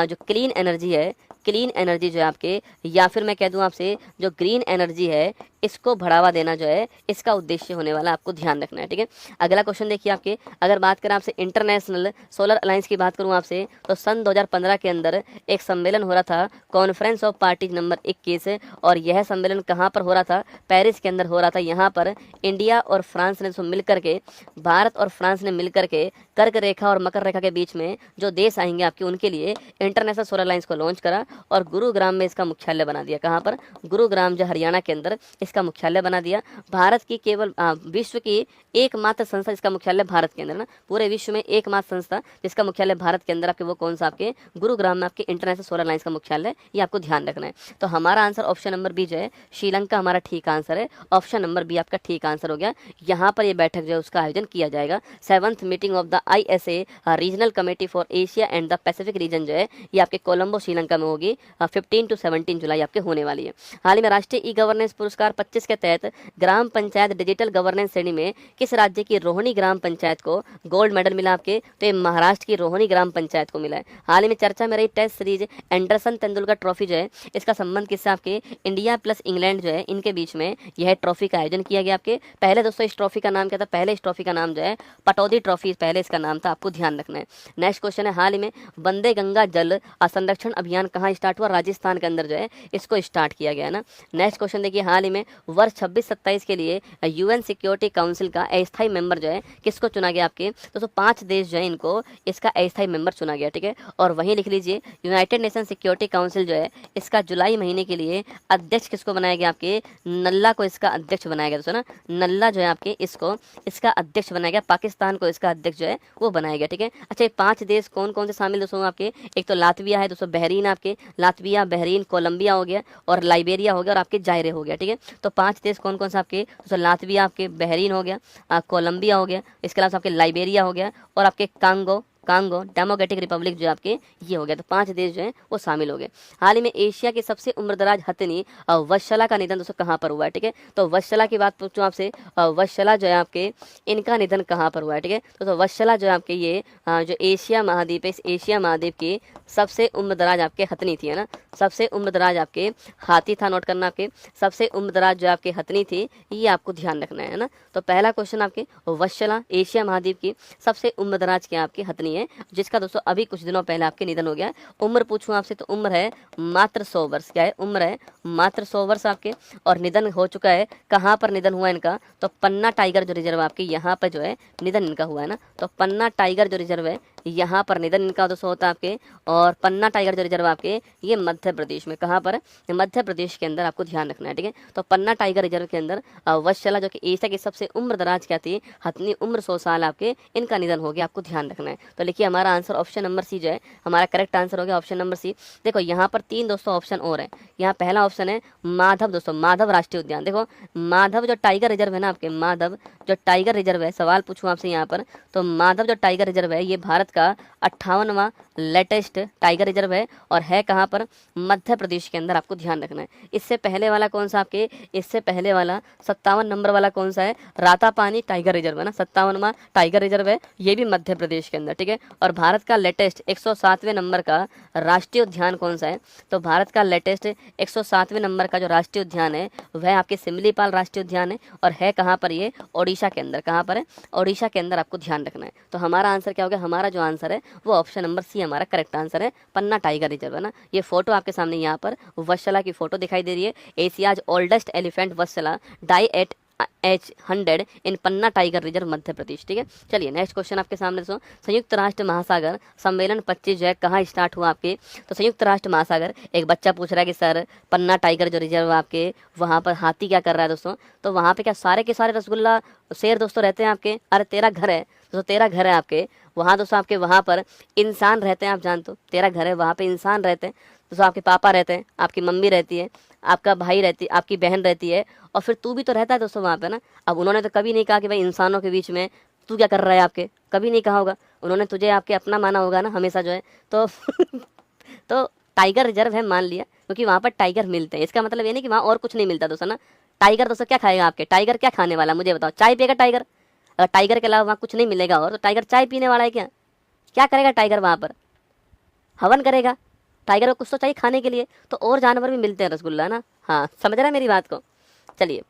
जो क्लीन एनर्जी है, क्लीन एनर्जी जो है आपके, या फिर मैं कह दूं आपसे जो ग्रीन एनर्जी है इसको बढ़ावा देना जो है इसका उद्देश्य होने वाला, आपको ध्यान रखना है। ठीक है, अगला क्वेश्चन देखिए आपके, अगर बात करें आपसे इंटरनेशनल सोलर अलायंस की बात करूं आपसे, तो सन 2015 के अंदर एक सम्मेलन हो रहा था, कॉन्फ्रेंस ऑफ पार्टीज नंबर 21, और यह सम्मेलन कहाँ पर हो रहा था, पेरिस के अंदर हो रहा था। यहाँ पर इंडिया और फ्रांस ने मिलकर के, भारत और फ्रांस ने मिलकर के कर्क रेखा और मकर रेखा के बीच में जो देश आएंगे आपके उनके लिए इंटरनेशनल सोलर अलायंस को लॉन्च करा और गुरुग्राम में इसका मुख्यालय बना दिया। कहाँ पर, गुरुग्राम जो हरियाणा के अंदर इसका मुख्यालय बना दिया। भारत की केवल विश्व की एकमात्र संस्था जिसका मुख्यालय भारत के अंदर ना, पूरे विश्व में एकमात्र संस्था जिसका मुख्यालय भारत के अंदर आपके, वो कौन सा आपके, गुरुग्राम में आपके इंटरनेशनल सोलर अलायंस का मुख्यालय, ये आपको ध्यान रखना है। तो हमारा आंसर ऑप्शन नंबर बी जो है श्रीलंका हमारा ठीक आंसर है। ऑप्शन नंबर बी आपका ठीक आंसर हो गया। यहाँ पर ये बैठक जो है उसका आयोजन किया जाएगा। 7th meeting of the ISA regional committee for Asia and the Pacific region जो है ये आपके कोलंबो श्रीलंका में होगी। 15 to 17 जुलाई आपके होने वाली है। हाल ही में राष्ट्रीय ई गवर्नेंस पुरस्कार 25 के तहत ग्राम पंचायत डिजिटल गवर्नेंस श्रेणी में किस राज्य की रोहिणी ग्राम पंचायत को गोल्ड मेडल मिला आपके, तो ये महाराष्ट्र की रोहिणी ग्राम पंचायत को मिला है। हाल ही में चर्चा में रही test series Anderson Tendulkar trophy जो है इसका संबंध किससे, आपके इंडिया प्लस इंग्लैंड जो है इनके बीच में यह ट्रॉफी का आयोजन किया गया। आपके पहले दोस्तों इस ट्रॉफी का नाम क्या था, पहले इस ट्रॉफी का नाम जो है पटौदी ट्रॉफी पहले इसका नाम था, आपको ध्यान रखना है। नेक्स्ट क्वेश्चन है, हाल ही में वंदे गंगा जल संरक्षण अभियान कहाँ स्टार्ट हुआ, राजस्थान के अंदर जो है इसको स्टार्ट किया गया ना। नेक्स्ट क्वेश्चन देखिए, हाल ही में वर्ष 26-27 के लिए UN सिक्योरिटी काउंसिल का अस्थायी मेंबर जो है किसको चुना गया आपके, तो 5 देश जो है इनको इसका अस्थायी मेंबर चुना गया। ठीक है, और वहीं लिख लीजिए यूनाइटेड नेशन सिक्योरिटी काउंसिल जो है इसका जुलाई महीने के लिए अध्यक्ष किसको बनाया गया, आपके नल्ला को इसका अध्यक्ष बनाया गया। दोस्तों ना, नल्ला जो है आपके इसको इसका अध्यक्ष बनाया गया, पाकिस्तान को इसका अध्यक्ष जो है वो बनाया गया। ठीक है, अच्छा ये 5 देश कौन कौन से शामिल दोस्तों आपके, एक तो लातविया है दोस्तों, बहरीन आपके, लातविया, बहरीन, कोलंबिया हो गया और लाइबेरिया हो गया और आपके जायरे हो गया। ठीक है, तो 5 देश कौन कौन सा आपके, दोस्तों लातविया आपके, बहरीन हो गया, कोलंबिया हो गया, इसके अलावा आपके लाइबेरिया हो गया और आपके कांगो डेमोक्रेटिक रिपब्लिक जो आपके ये हो गया। तो 5 देश जो हैं वो शामिल हो गए। हाल ही में एशिया की सबसे उम्रदराज हथिनी वत्सला का निधन दोस्तों कहाँ पर हुआ है। ठीक है, तो वत्सला की बात पूछूं आपसे, वत्सला जो है आपके इनका निधन कहाँ पर हुआ है। ठीक है, तो वत्सला जो है आपके ये जो एशिया महाद्वीप है, इस एशिया महाद्वीप की सबसे उम्रदराज आपके हथिनी थी, है ना, सबसे उम्रदराज आपके हाथी था, नोट करना आपके, सबसे उम्रदराज जो आपके हथिनी थी, ये आपको ध्यान रखना है ना। तो पहला क्वेश्चन आपके वत्सला एशिया महाद्वीप की सबसे उम्रदराज क्या आपकी हथिनी है, जिसका दोस्तों अभी कुछ दिनों पहले आपके निधन हो गया। उम्र पूछूं आपसे तो उम्र है मात्र 100 वर्ष। क्या है, उम्र है मात्र 100 वर्ष आपके, और निधन हो चुका है। कहाँ पर निधन हुआ इनका, तो पन्ना टाइगर जो रिजर्व आपके यहाँ पर जो है निधन इनका हुआ है ना। तो पन्ना टाइगर जो रिजर्व है यहाँ पर निधन इनका दोस्तों होता है आपके, और पन्ना टाइगर जो रिजर्व आपके ये मध्य प्रदेश में, कहाँ पर, मध्य प्रदेश के अंदर आपको ध्यान रखना है। ठीक है, तो पन्ना टाइगर रिजर्व के अंदर वत्सला जो कि एशिया की सबसे उम्रदराज क्या थी हथिनी, उम्र 100 साल आपके, इनका निधन हो गया, आपको ध्यान रखना है। तो लिखिए हमारा आंसर ऑप्शन नंबर सी जो है हमारा करेक्ट आंसर हो गया, ऑप्शन नंबर सी। देखो यहाँ पर 3 दोस्तों ऑप्शन और है। यहाँ पहला ऑप्शन है माधव दोस्तों, माधव राष्ट्रीय उद्यान। देखो माधव जो टाइगर रिजर्व है ना आपके, माधव जो टाइगर रिजर्व है, सवाल पूछूं आपसे यहाँ पर, तो माधव जो टाइगर रिजर्व है ये भारत का 58वां लेटेस्ट टाइगर रिजर्व है और है कहाँ पर, मध्य प्रदेश के अंदर, आपको ध्यान रखना है। इससे पहले वाला कौन सा आपके, इससे पहले वाला 57 नंबर वाला कौन सा है, रातापानी टाइगर रिजर्व है ना, 57वां टाइगर रिजर्व है, ये भी मध्य प्रदेश के अंदर। ठीक है, और भारत का लेटेस्ट 107वें नंबर का राष्ट्रीय उद्यान कौन सा है, तो भारत का लेटेस्ट 107वें नंबर का जो राष्ट्रीय उद्यान है वह आपके सिमलीपाल राष्ट्रीय उद्यान है और है कहाँ पर, ये ओडिशा के अंदर। कहाँ पर है, ओडिशा के अंदर, आपको ध्यान रखना है। तो हमारा आंसर क्या हो गया, हमारा जो आंसर है वो ऑप्शन नंबर सी हमारा करेक्ट आंसर है, पन्ना टाइगर रिजर्व है ना। ये फोटो आपके सामने यहाँ पर वत्सला की फोटो दिखाई दे रही है, Asia's oldest elephant Vatsala die at H100 in Panna tiger reserve Madhya Pradesh. ठीक है, चलिए नेक्स्ट क्वेश्चन आपके सामने दोस्तों, संयुक्त राष्ट्र महासागर सम्मेलन 25 जो है कहाँ स्टार्ट हुआ आपके, तो संयुक्त राष्ट्र महासागर, एक बच्चा पूछ रहा है कि सर पन्ना टाइगर जो रिजर्व आपके वहाँ पर हाथी क्या कर रहा है दोस्तों, तो वहाँ पे क्या सारे के सारे रसगुल्ला शेर दोस्तों रहते हैं आपके, अरे तेरा घर है दोस्तों, तेरा घर है आपके वहाँ दोस्तों, आपके वहाँ पर इंसान रहते हैं, आप जानते हो तेरा घर है वहाँ पे इंसान रहते हैं दोस्तों, आपके पापा रहते हैं, आपकी मम्मी रहती है, आपका भाई रहती, आपकी बहन रहती है, और फिर तू भी तो रहता है दोस्तों वहाँ पे ना। अब उन्होंने तो कभी नहीं कहा कि भाई इंसानों के बीच में तू क्या कर रहा है, आपके कभी नहीं कहा होगा, उन्होंने तुझे आपके अपना माना होगा ना हमेशा जो है, तो तो टाइगर रिजर्व है मान लिया, क्योंकि वहाँ पर टाइगर मिलते हैं, इसका मतलब ये नहीं कि वहाँ और कुछ नहीं मिलता दोस्तों ना। टाइगर दोस्तों क्या खाएगा आपके, टाइगर क्या खाने वाला मुझे बताओ, चाय पिएगा टाइगर, अगर टाइगर के अलावा वहाँ कुछ नहीं मिलेगा और, तो टाइगर चाय पीने वाला है क्या, क्या करेगा टाइगर वहाँ पर, हवन करेगा, टाइगर को कुछ तो चाहिए खाने के लिए, तो और जानवर भी मिलते हैं रसगुल्ला ना। हाँ, समझ रहा है मेरी बात को। चलिए,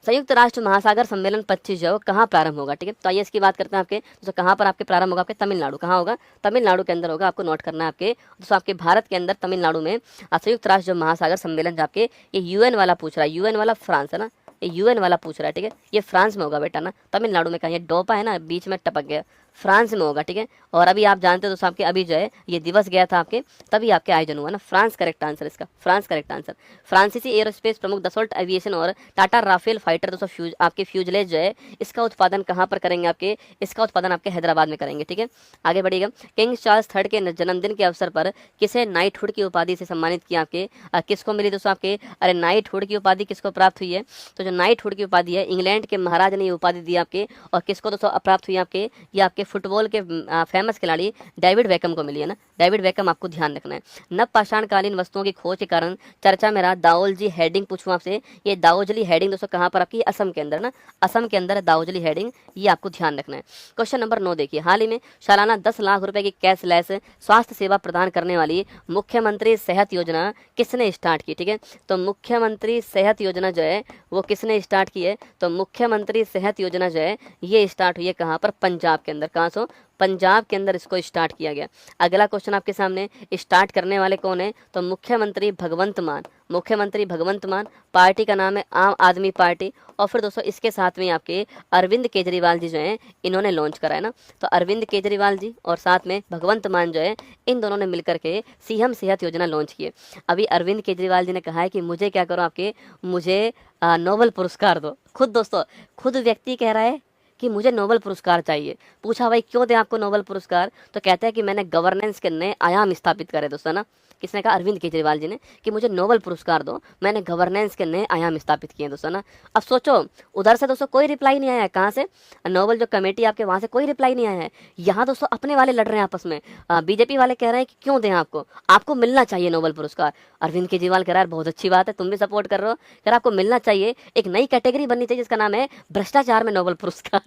संयुक्त राष्ट्र महासागर सम्मेलन 25 जो कहाँ प्रारंभ होगा, ठीक है। तो आइए इसकी बात करते हैं आपके दोस्तों, कहाँ पर आपके प्रारंभ होगा, आपके तमिलनाडु। कहाँ होगा, तमिलनाडु के अंदर होगा, आपको नोट करना है आपके दोस्तों। आपके भारत के अंदर तमिलनाडु में संयुक्त राष्ट्र जो महासागर सम्मेलन जो आपके, ये यूएन वाला पूछ रहा है, यूएन वाला फ्रांस है ना, ये यूएन वाला पूछ रहा है, ठीक है। ये फ्रांस में होगा बेटा ना, तमिलनाडु में कहीं, ये डोपा है ना बीच में टपक गया, फ्रांस में होगा, ठीक है। और अभी आप जानते हो दोस्तों आपके, अभी जो है ये दिवस गया था आपके, तभी आपके आयोजन हुआ ना। फ्रांस करेक्ट आंसर इसका, फ्रांस करेक्ट आंसर। फ्रांसीसी एरोस्पेस प्रमुख दसोल्ट एविएशन और टाटा राफेल फाइटर दोस्तों आपके फ्यूजलेज जो है, इसका उत्पादन कहाँ पर करेंगे आपके, इसका उत्पादन आपके हैदराबाद में करेंगे, ठीक है। आगे बढ़िएगा। किंग चार्ल्स थर्ड के जन्मदिन के अवसर पर किसे नाइटहुड की उपाधि से सम्मानित किया आपके, किसको मिली दोस्तों आपके, अरे नाइटहुड की उपाधि किसको प्राप्त हुई है, तो जो नाइटहुड की उपाधि है, इंग्लैंड के महाराज ने ये उपाधि दी आपके, और किसको दोस्तों प्राप्त हुई आपके, ये आपके फुटबॉल के फेमस खिलाड़ी डेविड बेकम को मिली है ना, डेविड बेकम, आपको ध्यान रखना है। नवपाषाणकालीन वस्तुओं की खोज के कारण चर्चा में रहा दाओलजी हेडिंग, पूछूं आपसे, ये दाओजली हेडिंग दोस्तों कहाँ पर आपकी, असम के अंदर ना, असम के अंदर दाओजली हेडिंग, ये आपको ध्यान रखना है। क्वेश्चन नंबर 9 देखिए, हाल ही में सालाना 10 लाख रुपए की कैशलेस स्वास्थ्य सेवा प्रदान करने वाली मुख्यमंत्री सेहत योजना किसने स्टार्ट की, ठीक है। तो मुख्यमंत्री सेहत योजना जो है वो किसने स्टार्ट की है, तो मुख्यमंत्री सेहत योजना जो है ये स्टार्ट हुई है कहाँ पर, पंजाब के अंदर। कहाँ सो, पंजाब के अंदर इसको स्टार्ट किया गया। अगला क्वेश्चन आपके सामने, स्टार्ट करने वाले कौन है, तो मुख्यमंत्री भगवंत मान, मुख्यमंत्री भगवंत मान, पार्टी का नाम है आम आदमी पार्टी। और फिर दोस्तों इसके साथ में आपके अरविंद केजरीवाल जी जो हैं, इन्होंने लॉन्च करा है ना, तो अरविंद केजरीवाल जी और साथ में भगवंत मान जो है, इन दोनों ने मिलकर के सीएम सेहत योजना लॉन्च की है। अभी अरविंद केजरीवाल जी ने कहा है कि मुझे क्या करो आपके, मुझे नोबेल पुरस्कार दो। खुद दोस्तों, खुद व्यक्ति कह रहा है कि मुझे नोबेल पुरस्कार चाहिए। पूछा भाई क्यों दे आपको नोबेल पुरस्कार, तो कहते हैं कि मैंने गवर्नेंस के नए आयाम स्थापित करे दोस्तों ना। किसने कहा, अरविंद केजरीवाल जी ने, कि मुझे नोबेल पुरस्कार दो, मैंने गवर्नेंस के नए आयाम स्थापित किए दोस्तों ना। अब सोचो, उधर से दोस्तों कोई रिप्लाई नहीं आया है, कहाँ से, नोबेल जो कमेटी आपके वहाँ से कोई रिप्लाई नहीं आया है। यहाँ दोस्तों अपने वाले लड़ रहे हैं आपस में, बीजेपी वाले कह रहे हैं कि क्यों दें आपको, आपको मिलना चाहिए नोबेल पुरस्कार। अरविंद केजरीवाल कह रहा है बहुत अच्छी बात है, तुम भी सपोर्ट कर रहे हो, कह रहा आपको मिलना चाहिए, एक नई कैटेगरी बननी चाहिए जिसका नाम है भ्रष्टाचार में नोबेल पुरस्कार।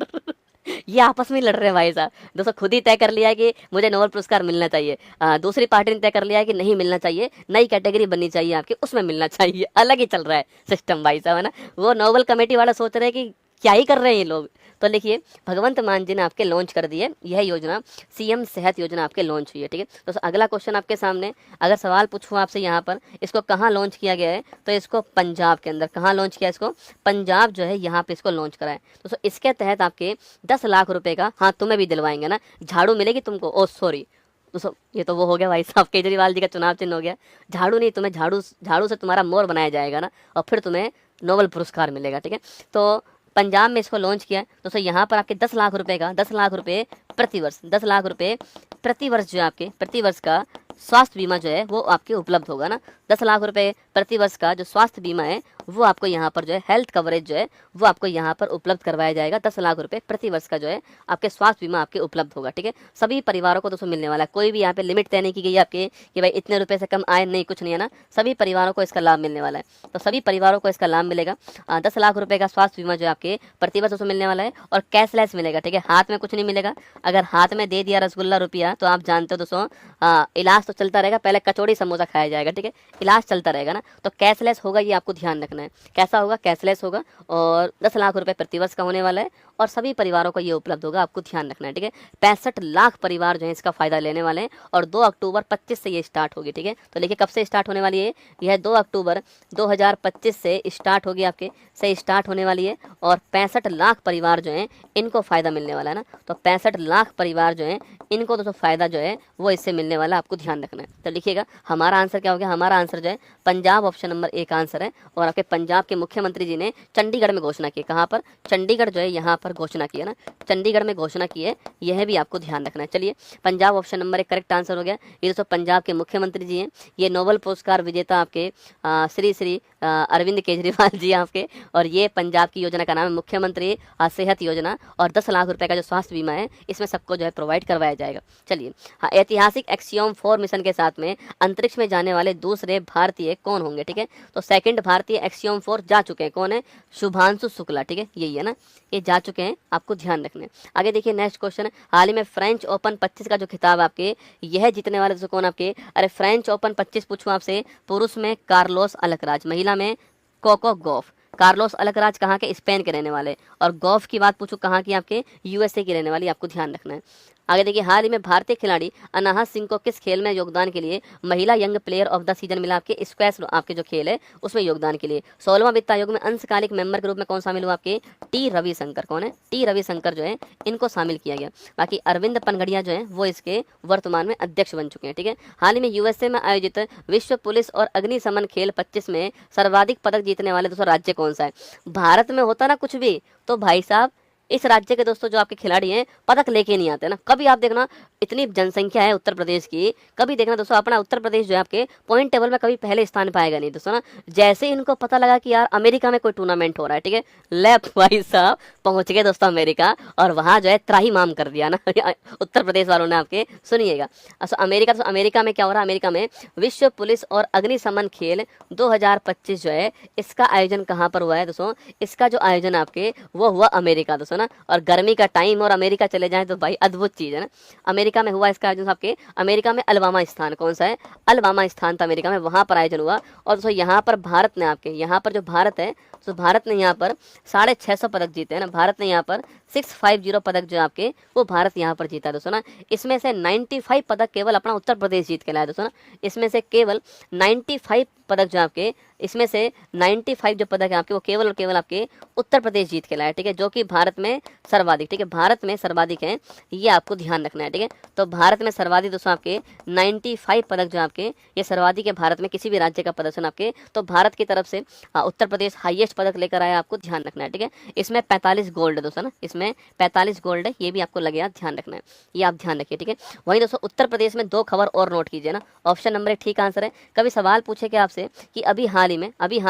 ये आपस में लड़ रहे हैं भाई साहब। दोस्तों खुद ही तय कर लिया है कि मुझे नोबेल पुरस्कार मिलना चाहिए, दूसरी पार्टी ने तय कर लिया है कि नहीं मिलना चाहिए, नई कैटेगरी बननी चाहिए आपकी, उसमें मिलना चाहिए। अलग ही चल रहा है सिस्टम भाई साहब, है ना। वो नोबेल कमेटी वाला सोच रहे हैं कि क्या ही कर रहे हैं ये लोग। तो लिखिए, भगवंत मान जी ने आपके लॉन्च कर दी है यह योजना, सीएम सेहत योजना आपके लॉन्च हुई है, ठीक है। तो अगला क्वेश्चन आपके सामने, अगर सवाल पूछूं आपसे यहाँ पर, इसको कहाँ लॉन्च किया गया है, तो इसको पंजाब के अंदर। कहाँ लॉन्च किया इसको, पंजाब जो है यहाँ पे इसको लॉन्च करा है। तो इसके तहत आपके 10 लाख रुपए का, हाँ तुम्हें भी दिलवाएंगे ना, झाड़ू मिलेगी तुमको, ओ सॉरी दोस्तों, ये तो वो हो गया भाई साहब, केजरीवाल जी का चुनाव चिन्ह हो गया। झाड़ू नहीं, तुम्हें झाड़ू से तुम्हारा मोर बनाया जाएगा ना, और फिर तुम्हें नोबेल पुरस्कार मिलेगा, ठीक है। तो पंजाब में इसको लॉन्च किया दोस्तों। यहाँ पर आपके 10 लाख रुपए का, 10 लाख रुपए प्रतिवर्ष, 10 लाख रुपए प्रतिवर्ष जो है आपके, प्रतिवर्ष का स्वास्थ्य बीमा जो है वो आपके उपलब्ध होगा ना। 10 लाख रुपए प्रतिवर्ष का जो स्वास्थ्य बीमा है वो आपको यहाँ पर जो है, हेल्थ कवरेज जो है वो आपको यहाँ पर उपलब्ध करवाया जाएगा। 10 लाख रुपए प्रतिवर्ष का जो है आपके स्वास्थ्य बीमा आपके उपलब्ध होगा, ठीक है। सभी परिवारों को दोस्तों मिलने वाला है, कोई भी यहाँ पे लिमिट तय नहीं की गई है आपके कि भाई इतने रुपए से कम आए, नहीं, कुछ नहीं है ना। सभी परिवारों को इसका लाभ मिलने वाला है, तो सभी परिवारों को इसका लाभ मिलेगा। 10 लाख रुपए का स्वास्थ्य बीमा जो है आपके प्रतिवर्ष दोस्तों मिलने वाला है, और कैशलेस मिलेगा, ठीक है। हाथ में कुछ नहीं मिलेगा। अगर हाथ में दे दिया रसगुल्ला रुपया तो आप जानते हो दोस्तों, इलाज तो चलता रहेगा, पहले कचौड़ी समोसा खाया जाएगा, ठीक है, इलाज चलता रहेगा ना। तो कैशलेस होगा, ये आपको ध्यान रखना है। कैसा होगा, कैशलेस होगा, और 10 लाख रुपए प्रतिवर्ष का होने वाला है, और सभी परिवारों को ये उपलब्ध होगा, आपको ध्यान रखना है, ठीक है। 65 लाख परिवार जो है इसका फायदा लेने वाले हैं, और 2 अक्टूबर 25 से ये स्टार्ट होगी, ठीक है। तो देखिए कब से स्टार्ट होने वाली है, यह 2 अक्टूबर 2025 से स्टार्ट होगी, आपके से स्टार्ट होने वाली है, और 65 लाख परिवार जो हैं इनको फायदा मिलने वाला है ना। तो 65 लाख परिवार जो हैं इनको दोस्तों फायदा जो है वो इससे मिलने वाला, आपको ध्यान रखना है। तो लिखिएगा हमारा आंसर क्या हो गया, हमारा आंसर जो है पंजाब, ऑप्शन नंबर 1 आंसर है। और आपके पंजाब के मुख्यमंत्री जी ने चंडीगढ़ में घोषणा की, कहाँ पर, चंडीगढ़ जो है यहाँ पर घोषणा की है ना, चंडीगढ़ में घोषणा की है, यह भी आपको ध्यान रखना है। चलिए, Punjab option number 1 correct answer हो गया। ये दोस्तों पंजाब के मुख्यमंत्री जी हैं, ये नोबेल पुरस्कार विजेता आपके श्री अरविंद केजरीवाल जी आपके, और ये पंजाब की योजना का नाम है मुख्यमंत्री सेहत योजना, और 10 लाख रुपए का जो स्वास्थ्य बीमा है इसमें सबको जो है प्रोवाइड करवाया जाएगा। चलिए, ऐतिहासिक एक्सियोम 4 मिशन के साथ में अंतरिक्ष में जाने वाले दूसरे भारतीय कौन कौन होंगे, ठीक है। तो सेकंड भारतीय एक्सियोम 4 जा चुके हैं, कौन है, शुभांशु शुक्ला, ठीक है, यही है ना, ये जा चुके हैं, आपको ध्यान रखना है। आगे देखिए नेक्स्ट क्वेश्चन है, हाल ही में फ्रेंच ओपन 25 का जो खिताब आपके यह जीतने वाले कौन आपके, अरे फ्रेंच ओपन 25 पूछूं आपसे, पुरुष में कार्लोस अल्कराज, महिला में कोको गॉफ। कार्लोस अल्कराज कहाँ के, स्पेन के रहने वाले, और गॉफ की बात पूछूं कहाँ की, आपके यूएसए की रहने वाली, आपको ध्यान रखना है। आगे देखिए हाल ही में भारतीय खिलाड़ी अनाहत सिंह को किस खेल में योगदान के लिए महिला young player of the season मिला, आपके स्क्वैश आपके जो खेल है उसमें योगदान के लिए। 16वां वित्त आयोग में अंशकालिक मेंबर के रूप में कौन शामिल हुआ, आपके टी रविशंकर, कौन है, टी रविशंकर जो है इनको शामिल किया गया। बाकी अरविंद पनगड़िया जो है वो इसके वर्तमान में अध्यक्ष बन चुके हैं, ठीक है। हाल ही में यूएसए में आयोजित विश्व पुलिस और अग्निशमन खेल 25 में सर्वाधिक पदक जीतने वाले दोस्तों राज्य कौन सा है। भारत में होता ना कुछ भी तो भाई साहब इस राज्य के दोस्तों जो आपके खिलाड़ी हैं पदक लेके नहीं आते ना, कभी आप देखना इतनी जनसंख्या है उत्तर प्रदेश की, कभी देखना दोस्तों अपना उत्तर प्रदेश जो है आपके पॉइंट टेबल में कभी पहले स्थान पाएगा नहीं दोस्तों ना। जैसे इनको पता लगा कि यार अमेरिका में कोई टूर्नामेंट हो रहा है, ठीक है, लेफ्ट भाई साहब पहुंच गए दोस्तों अमेरिका, और वहां जो है त्राहीमाम कर दिया ना उत्तर प्रदेश वालों ने, आपके सुनिएगा। अच्छा अमेरिका, तो अमेरिका में क्या हो रहा है, अमेरिका में विश्व पुलिस और अग्निशमन खेल 2025 जो है इसका आयोजन कहाँ पर हुआ है दोस्तों, इसका जो आयोजन आपके वो हुआ अमेरिका दोस्तों ना। और गर्मी का टाइम और अमेरिका चले जाए तो भाई अद्भुत चीज है ना। अमेरिका में हुआ इसका आयोजन आपके, अमेरिका में अलबामा स्थान, कौन सा है, अलबामा स्थान था अमेरिका में, वहां पर आयोजन हुआ। और दोस्तों यहाँ पर भारत ने आपके, यहाँ पर जो भारत है तो भारत ने यहाँ पर 650 पदक जीते हैं ना, भारत ने यहाँ पर 650 पदक जो आपके वो भारत यहाँ पर जीता दोस्तों ना। इसमें से 95 पदक केवल अपना उत्तर प्रदेश जीत के लाया दोस्तों ना, इसमें से केवल 95 पदक जो आपके, इसमें से 95 जो पदक है आपके वो केवल और केवल आपके उत्तर प्रदेश जीत के लाया, ठीक है, जो कि भारत में सर्वाधिक, ठीक है, भारत में सर्वाधिक है, ये आपको ध्यान रखना है, ठीक है। तो भारत में सर्वाधिक दोस्तों आपके 95 पदक जो आपके ये सर्वाधिक है भारत में किसी भी राज्य का प्रदर्शन आपके, तो भारत की तरफ से उत्तर प्रदेश हाईएस्ट पदक लेकर आया, आपको ध्यान रखना है, ठीक है। इसमें 45 गोल्ड है दोस्तों ना, इसमें 45 गोल्ड है, ये भी आपको लगेगा, ध्यान रखना है, ये आप ध्यान रखिए, ठीक है। वहीं दोस्तों उत्तर प्रदेश में 2 खबर और नोट कीजिए ना, ऑप्शन नंबर 1 ठीक आंसर है। कभी सवाल पूछे क्या आपसे कि अभी हाल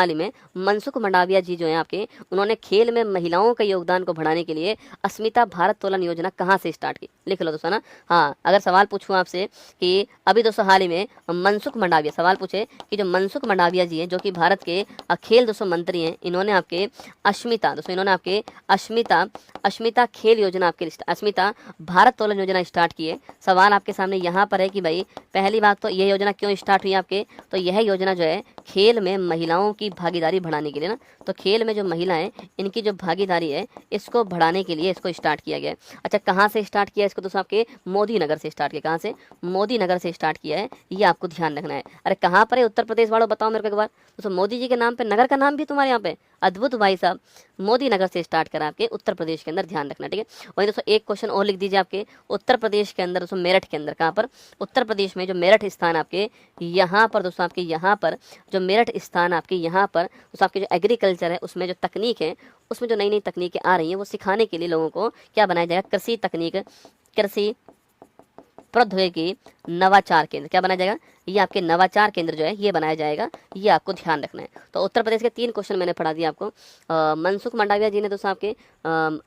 ही में मनसुख मंडाविया जी जो है आपके, उन्होंने खेल में महिलाओं के योगदान को बढ़ाने के लिए अस्मिता भारत तोलन योजना कहाँ से स्टार्ट की, लिख लो दोस्तों ना। हाँ अगर सवाल पूछूं आपसे कि अभी दोस्तों हाल ही में मनसुख मंडाविया, सवाल पूछे कि जो मनसुख मंडाविया जी हैं जो कि भारत के खेल दोस्तों मंत्री हैं, इन्होंने आपके अस्मिता दोस्तों, इन्होंने आपके अस्मिता खेल योजना आपके, अस्मिता भारत तोलन योजना स्टार्ट की है। सवाल आपके सामने यहाँ पर है कि भाई पहली बात तो यह योजना क्यों स्टार्ट हुई आपके, तो यह योजना जो है खेल में महिलाओं की भागीदारी बढ़ाने के लिए ना, तो खेल में जो महिलाएं इनकी जो भागीदारी है इसको बढ़ाने के लिए इसको स्टार्ट किया गया है। अच्छा कहाँ से स्टार्ट किया इसको दोस्तों, आपके मोदी नगर से स्टार्ट किया, कहाँ से, मोदी नगर से स्टार्ट किया है, ये आपको ध्यान रखना है। अरे कहाँ पर है उत्तर प्रदेश वालों, बताओ मेरे को एक बार दोस्तों, मोदी जी के नाम पे नगर का नाम भी तुम्हारे यहाँ पे, अद्भुत भाई साहब, मोदी नगर से स्टार्ट करा आपके उत्तर प्रदेश के अंदर, ध्यान रखना, ठीक है। वहीं दोस्तों एक क्वेश्चन और लिख दीजिए आपके उत्तर प्रदेश के अंदर दोस्तों, मेरठ के अंदर, कहाँ पर, उत्तर प्रदेश में जो मेरठ स्थान आपके यहाँ पर दोस्तों, आपके यहाँ पर जो मेरठ स्थान आपके यहाँ पर दोस्तों आपके जो एग्रीकल्चर है उसमें जो तकनीक है, उसमें जो नई नई तकनीकें आ रही हैं वो सिखाने के लिए लोगों को क्या बनाया जाएगा, कृषि तकनीक, कृषि प्रौद्योगिकी नवाचार केंद्र, क्या बनाया जाएगा, ये आपके नवाचार केंद्र जो है ये बनाया जाएगा, ये आपको ध्यान रखना है। तो उत्तर प्रदेश के 3 क्वेश्चन मैंने पढ़ा दिया आपको। मनसुख मंडाविया जी ने दोस्तों आपके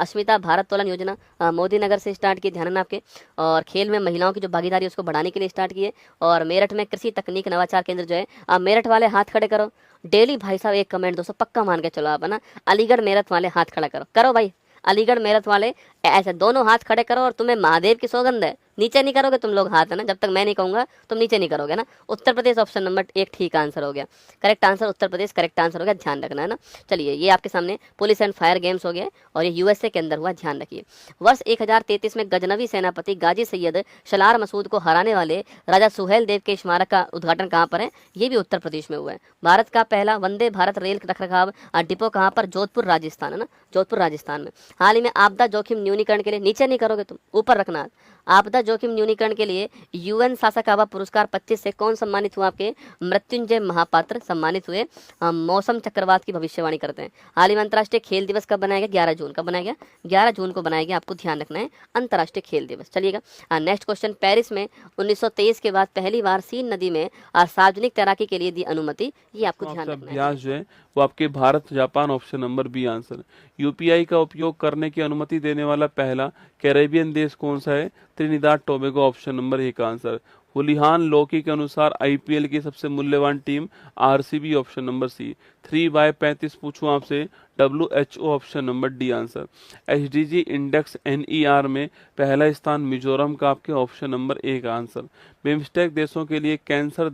अस्मिता भारत तोलन योजना मोदी नगर से स्टार्ट की, ध्यान रखना आपके, और खेल में महिलाओं की जो भागीदारी उसको बढ़ाने के लिए स्टार्ट किए, और मेरठ में कृषि तकनीक नवाचार केंद्र जो है, मेरठ वाले हाथ खड़े करो डेली भाई साहब, एक कमेंट दोस्तों पक्का मान के चलो आप है ना, अलीगढ़ मेरठ वाले हाथ खड़ा करो, करो भाई, अलीगढ़ मेरठ वाले ऐसे दोनों हाथ खड़े करो, और तुम्हें महादेव की सौगंध है, नीचे नहीं करोगे तुम लोग हाथ है ना, जब तक मैं नहीं कहूंगा तुम नीचे नहीं करोगे ना। उत्तर प्रदेश ऑप्शन नंबर 1 ठीक आंसर हो गया, correct answer Uttar Pradesh correct answer हो गया, ध्यान रखना है ना। चलिए ये आपके सामने पुलिस एंड फायर गेम्स हो गया, और ये यूएसए के अंदर हुआ, ध्यान रखिए। वर्ष 1033 में गजनवी सेनापति गाजी सैयद शलार मसूद को हराने वाले राजा सुहेल देव के स्मारक का उद्घाटन कहाँ पर है, ये भी उत्तर प्रदेश में हुआ है। भारत का पहला वंदे भारत रेल रखरखाव डिपो कहाँ पर, जोधपुर राजस्थान है ना, जोधपुर राजस्थान में। हाल ही में आपदा जोखिम न्यूनीकरण के लिए, नीचे नहीं करोगे तुम, ऊपर रखना, आपदा जोखिम न्यूनीकरण के लिए यूएन सासाकावा पुरस्कार 25 से कौन सम्मानित हुआ, आपके मृत्युंजय महापात्र सम्मानित हुए, मौसम चक्रवात की भविष्यवाणी करते हैं। हाल ही में अंतर्राष्ट्रीय खेल दिवस कब बनाया गया, 11 जून, कब बनाया गया, 11 जून को बनाया गया, आपको ध्यान रखना है अंतर्राष्ट्रीय खेल दिवस। चलिएगा नेक्स्ट क्वेश्चन, पेरिस में 1923 के बाद पहली बार सीन नदी में सार्वजनिक तैराकी के लिए दी अनुमति, ये आपको ध्यान रखना है। अभ्यास जो है वो आपके Bharat Japan option number B answer है। यूपीआई का उपयोग करने की अनुमति देने वाला पहला कैरेबियन देश कौन सा है, Trinidad Tobago option number 1 answer. Houlihan Lokey के अनुसार आईपीएल की सबसे मूल्यवान team RCB, option number C. 3/35 पूछूं आपसे, WHO, option number D answer. HDG index NER में पहला स्थान मिजोरम का, आपके ऑप्शन नंबर ए का आंसर। बिम्स्टेक देशों के लिए कैंसर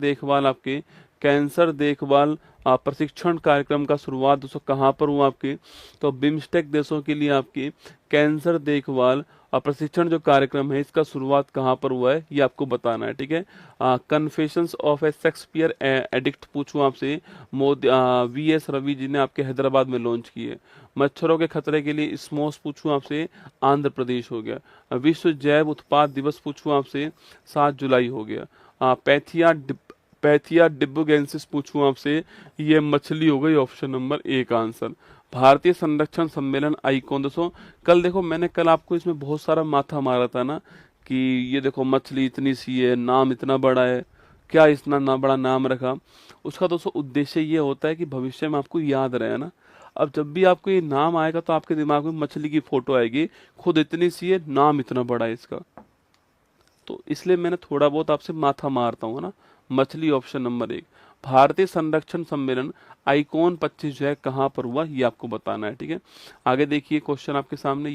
देखभाल प्रशिक्षण कार्यक्रम का शुरुआत दोस्तों कहाँ पर हुआ आपके, तो बिम्स्टेक देशों के लिए आपकी कैंसर देखभाल प्रशिक्षण जो कार्यक्रम है इसका शुरुआत कहाँ पर हुआ है ये आपको बताना है, ठीक है। Confessions of A Shakespeare addict पूछूं आपसे, मोदी VS रवि जी ने आपके हैदराबाद में लॉन्च की है। मच्छरों के खतरे के लिए स्मोस पूछूं आपसे, आंध्र प्रदेश हो गया। विश्व जैव उत्पाद दिवस पूछूं आपसे, 7 जुलाई हो गया। पैथिया डिब्बुगेंसिस पूछूं आपसे, ये मछली हो गई, ऑप्शन नंबर ए का आंसर। भारतीय संरक्षण सम्मेलन आइकॉन दोस्तों, कल आपको इसमें बहुत सारा माथा मारा था ना कि ये देखो मछली इतनी सी है, नाम इतना बड़ा है, क्या इतना ना बड़ा नाम रखा। उसका दोस्तों उद्देश्य ये होता है कि भविष्य में आपको याद रहे ना। अब जब भी आपको ये नाम आएगा तो आपके दिमाग में मछली की फोटो आएगी, खुद इतनी सी है, नाम इतना बड़ा है इसका, तो इसलिए मैंने थोड़ा बहुत आपसे माथा मारता हूँ ना। मछली, ऑप्शन नंबर 1। भारतीय संरक्षण सम्मेलन आइकॉन 25 जो है कहाँ पर हुआ ये आपको बताना है, ठीक है। आगे देखिए क्वेश्चन आपके सामने।